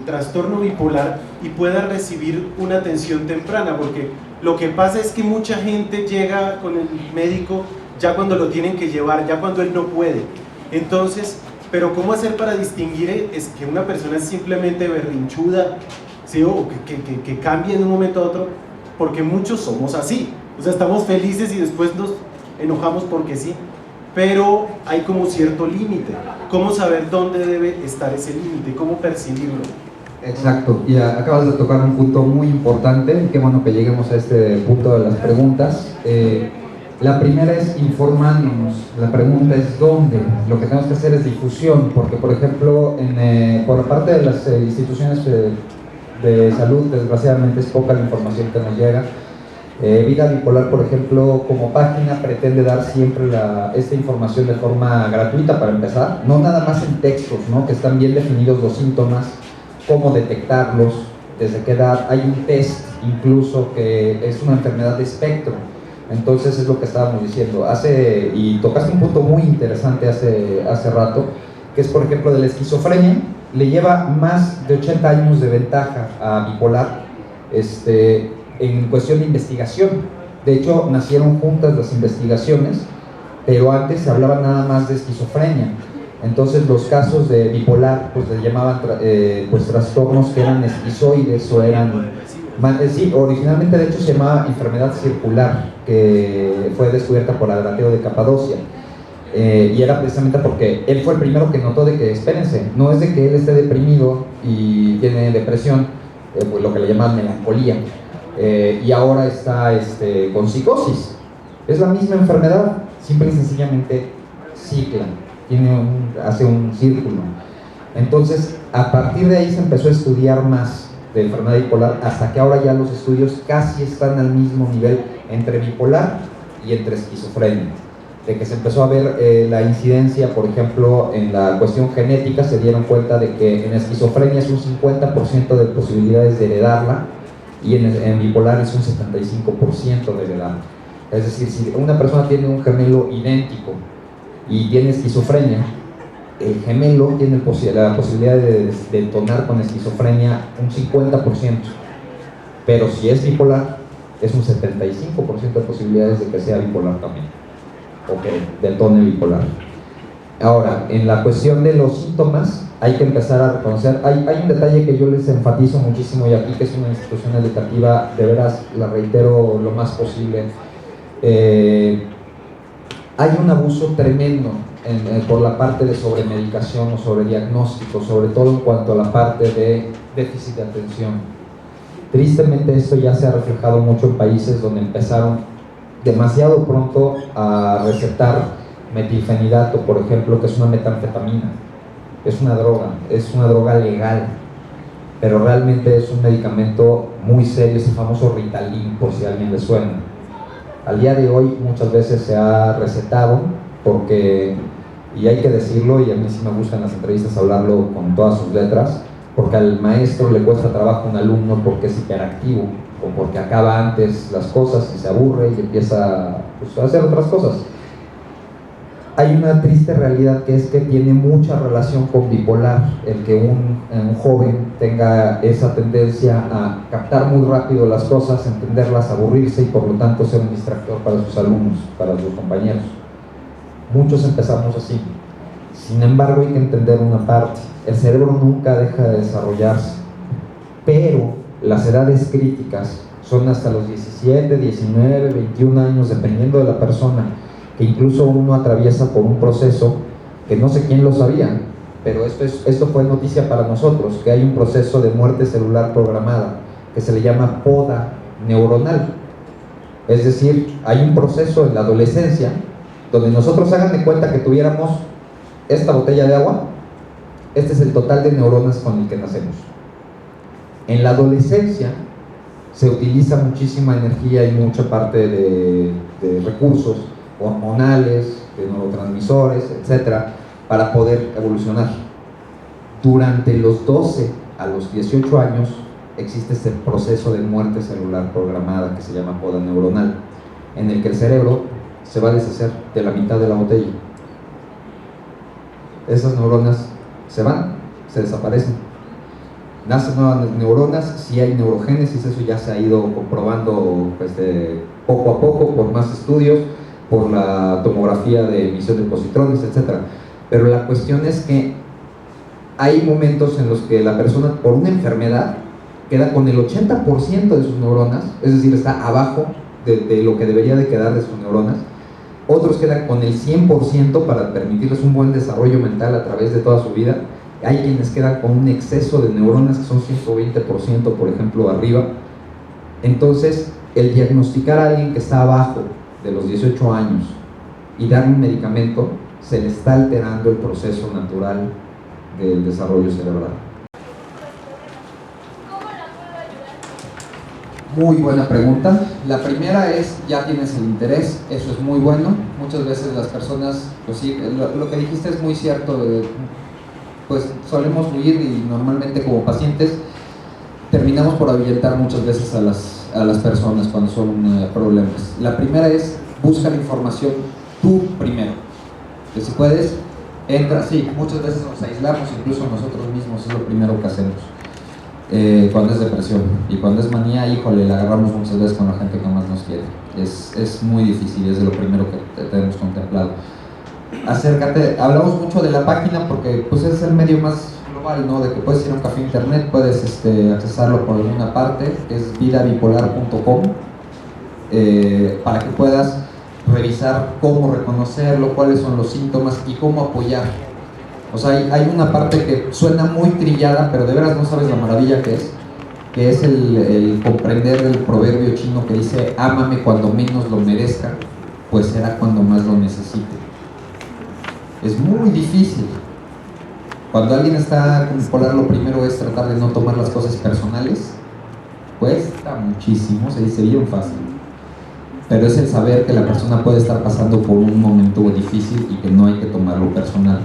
trastorno bipolar y pueda recibir una atención temprana? Porque lo que pasa es que mucha gente llega con el médico ya cuando lo tienen que llevar, ya cuando él no puede. Entonces, pero ¿cómo hacer para distinguir es que una persona es simplemente berrinchuda, ¿sí? O que cambie de un momento a otro? Porque muchos somos así, o sea, estamos felices y después nos enojamos porque sí, pero hay como cierto límite. ¿Cómo saber dónde debe estar ese límite? ¿Cómo percibirlo? Exacto, y acabas de tocar un punto muy importante. Qué bueno que lleguemos a este punto de las preguntas. La primera es informándonos, la pregunta es ¿dónde? Lo que tenemos que hacer es difusión, porque por ejemplo, por parte de las instituciones de salud, desgraciadamente es poca la información que nos llega. Vida Bipolar, por ejemplo, como página pretende dar siempre esta información de forma gratuita para empezar, no nada más en textos, ¿no? Que están bien definidos los síntomas, cómo detectarlos, desde qué edad. Hay un test incluso que es una enfermedad de espectro. Entonces es lo que estábamos diciendo. Y tocaste un punto muy interesante hace rato, que es por ejemplo de la esquizofrenia. Le lleva más de 80 años de ventaja a bipolar en cuestión de investigación. De hecho, nacieron juntas las investigaciones, pero antes se hablaba nada más de esquizofrenia. Entonces los casos de bipolar pues le llamaban pues trastornos que eran esquizoides o eran... Sí, originalmente de hecho se llamaba enfermedad circular, que fue descubierta por Adrateo de Capadocia. Y era precisamente porque él fue el primero que notó de que, espérense, no es de que él esté deprimido y tiene depresión, pues lo que le llaman melancolía, y ahora está con psicosis. Es la misma enfermedad, simple y sencillamente cicla, hace un círculo. Entonces, a partir de ahí se empezó a estudiar más de enfermedad bipolar, hasta que ahora ya los estudios casi están al mismo nivel entre bipolar y entre esquizofrenia. De que se empezó a ver la incidencia, por ejemplo, en la cuestión genética, se dieron cuenta de que en esquizofrenia es un 50% de posibilidades de heredarla, y en bipolar es un 75% de heredarla. Es decir, si una persona tiene un gemelo idéntico y tiene esquizofrenia, el gemelo tiene la posibilidad de detonar con esquizofrenia un 50%, pero si es bipolar, es un 75% de posibilidades de que sea bipolar también, o que detone bipolar. Ahora, en la cuestión de los síntomas, hay que empezar a reconocer, hay un detalle que yo les enfatizo muchísimo, y aquí que es una institución educativa, de veras la reitero lo más posible. Hay un abuso tremendo por la parte de sobremedicación o sobrediagnóstico, sobre todo en cuanto a la parte de déficit de atención. Tristemente esto ya se ha reflejado mucho en países donde empezaron demasiado pronto a recetar metilfenidato, por ejemplo, que es una metanfetamina. Es una droga legal, pero realmente es un medicamento muy serio, es el famoso Ritalin, por si a alguien le suena. Al día de hoy muchas veces se ha recetado porque, y hay que decirlo, y a mí sí me gusta en las entrevistas hablarlo con todas sus letras, porque al maestro le cuesta trabajo a un alumno porque es hiperactivo, o porque acaba antes las cosas y se aburre y empieza pues, a hacer otras cosas. Hay una triste realidad, que es que tiene mucha relación con bipolar, el que un joven tenga esa tendencia a captar muy rápido las cosas, entenderlas, aburrirse y por lo tanto ser un distractor para sus alumnos, para sus compañeros. Muchos empezamos así. Sin embargo, hay que entender una parte: el cerebro nunca deja de desarrollarse, pero las edades críticas son hasta los 17, 19, 21 años, dependiendo de la persona, que incluso uno atraviesa por un proceso que no sé quién lo sabía, pero esto fue noticia para nosotros, que hay un proceso de muerte celular programada que se le llama poda neuronal. Es decir, hay un proceso en la adolescencia donde nosotros, hagan de cuenta que tuviéramos esta botella de agua, este es el total de neuronas con el que nacemos. En la adolescencia se utiliza muchísima energía y mucha parte de recursos hormonales, de neurotransmisores, etcétera, para poder evolucionar. Durante los 12 a los 18 años existe este proceso de muerte celular programada que se llama poda neuronal, en el que el cerebro se va a deshacer de la mitad de la botella. Esas neuronas se van, se desaparecen. Nacen nuevas neuronas, si hay neurogénesis, eso ya se ha ido comprobando pues, poco a poco por más estudios, por la tomografía de emisión de positrones, etc. Pero la cuestión es que hay momentos en los que la persona, por una enfermedad, queda con el 80% de sus neuronas, es decir, está abajo de lo que debería de quedar de sus neuronas. Otros quedan con el 100% para permitirles un buen desarrollo mental a través de toda su vida. Hay quienes quedan con un exceso de neuronas que son 120%, por ejemplo, arriba. Entonces, el diagnosticar a alguien que está abajo de los 18 años y darle un medicamento, se le está alterando el proceso natural del desarrollo cerebral. Muy buena pregunta. La primera es, ya tienes el interés, eso es muy bueno. Muchas veces las personas, pues sí, lo que dijiste es muy cierto, pues solemos huir y normalmente como pacientes terminamos por ahuyentar muchas veces a las personas cuando son problemas. La primera es, busca la información tú primero. Que si puedes, entra, sí, muchas veces nos aislamos, incluso nosotros mismos, es lo primero que hacemos. Cuando es depresión y cuando es manía, híjole, la agarramos muchas veces con la gente que más nos quiere. Es muy difícil, es de lo primero que tenemos contemplado. Acércate, hablamos mucho de la página porque pues es el medio más global, ¿no? De que puedes ir a un café internet, puedes accesarlo por alguna parte, es vidabipolar.com, para que puedas revisar cómo reconocerlo, cuáles son los síntomas y cómo apoyar. O sea, hay una parte que suena muy trillada, pero de veras no sabes la maravilla que es el comprender el proverbio chino que dice: ámame cuando menos lo merezca, pues será cuando más lo necesite. Es muy difícil. Cuando alguien está con bipolar, lo primero es tratar de no tomar las cosas personales. Cuesta muchísimo, se dice bien fácil, pero es el saber que la persona puede estar pasando por un momento difícil y que no hay que tomarlo personal.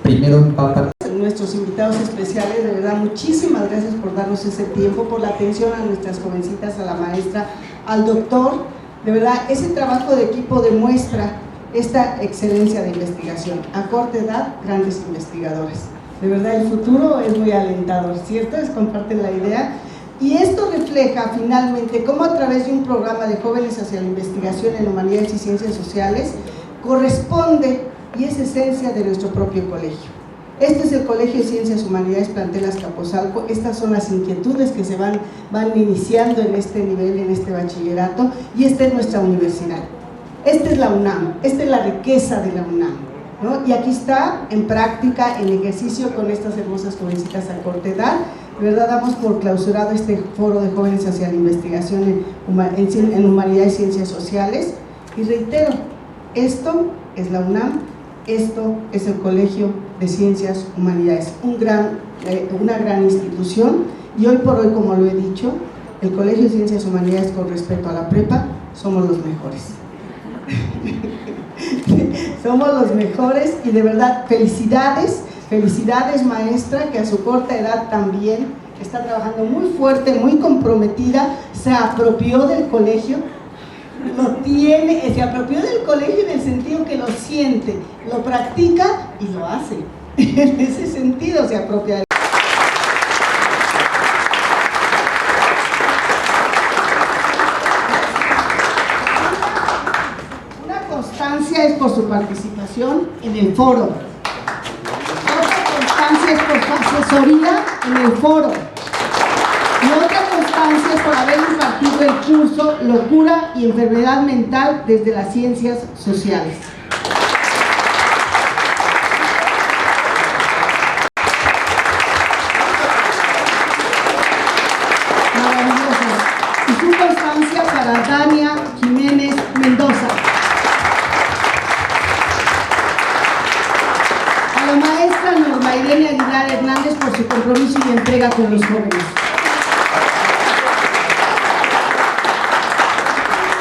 Primero empapa. Nuestros invitados especiales, de verdad, muchísimas gracias por darnos ese tiempo, por la atención a nuestras jovencitas, a la maestra, al doctor. De verdad, ese trabajo de equipo demuestra esta excelencia de investigación. A corta edad, grandes investigadores. De verdad, el futuro es muy alentador, ¿cierto? Comparten la idea. Y esto refleja finalmente cómo a través de un programa de jóvenes hacia la investigación en humanidades y ciencias sociales corresponde y es esencia de nuestro propio colegio. Este es el Colegio de Ciencias Humanidades Plantel Azcapotzalco. Estas son las inquietudes que se van iniciando en este nivel, en este bachillerato, y esta es nuestra universidad. Esta es la UNAM, esta es la riqueza de la UNAM, ¿no? Y aquí está en práctica, en ejercicio con estas hermosas jovencitas a corta edad. De verdad, damos por clausurado este foro de jóvenes hacia la investigación en humanidades y ciencias sociales. Y reitero, esto es la UNAM, esto es el Colegio de Ciencias Humanidades, una gran institución, y hoy por hoy, como lo he dicho, el Colegio de Ciencias Humanidades con respecto a la prepa, somos los mejores. Somos los mejores y de verdad, felicidades maestra, que a su corta edad también está trabajando muy fuerte, muy comprometida, se apropió del colegio, se apropió del colegio en el sentido que lo siente, lo practica y lo hace. En ese sentido se apropia del es por su participación en el foro. Otra constancia es por su asesoría en el foro. Y otra constancia es por haber impartido el curso Locura y Enfermedad Mental desde las Ciencias Sociales. Maravilloso. Y su constancia para Dania Jiménez Mendoza. A la maestra Norma Irene Aguilar Hernández por su compromiso y entrega con los jóvenes.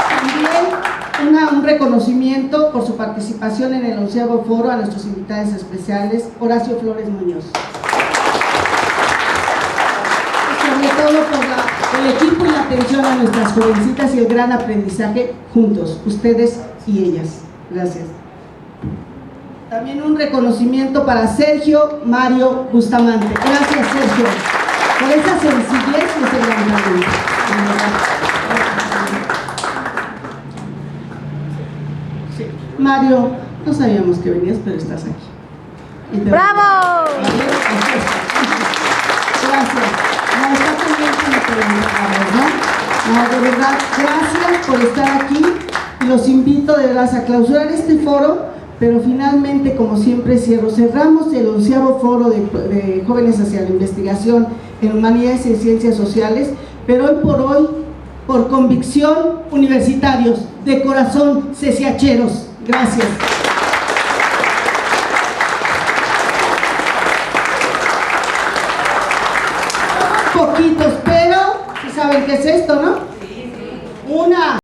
También un reconocimiento por su participación en el 11º foro a nuestros invitados especiales, Horacio Flores Muñoz. Y sobre todo por el equipo y la atención a nuestras jovencitas y el gran aprendizaje juntos, ustedes y ellas. Gracias. También un reconocimiento para Sergio Mario Bustamante. Gracias, Sergio, por esa sencillez y ese gran talento. Sí. Mario, no sabíamos que venías, pero estás aquí. ¡Bravo! Gracias. No, está pendiente de que ¿no? De verdad, gracias por estar aquí. Y los invito de verdad a clausurar este foro. Pero finalmente, como siempre, cerramos el 11º foro de jóvenes hacia la investigación en humanidades y ciencias sociales, pero hoy por hoy, por convicción, universitarios, de corazón, CCHeros. Gracias. Poquitos, pero ¿Saben qué es esto, no? Una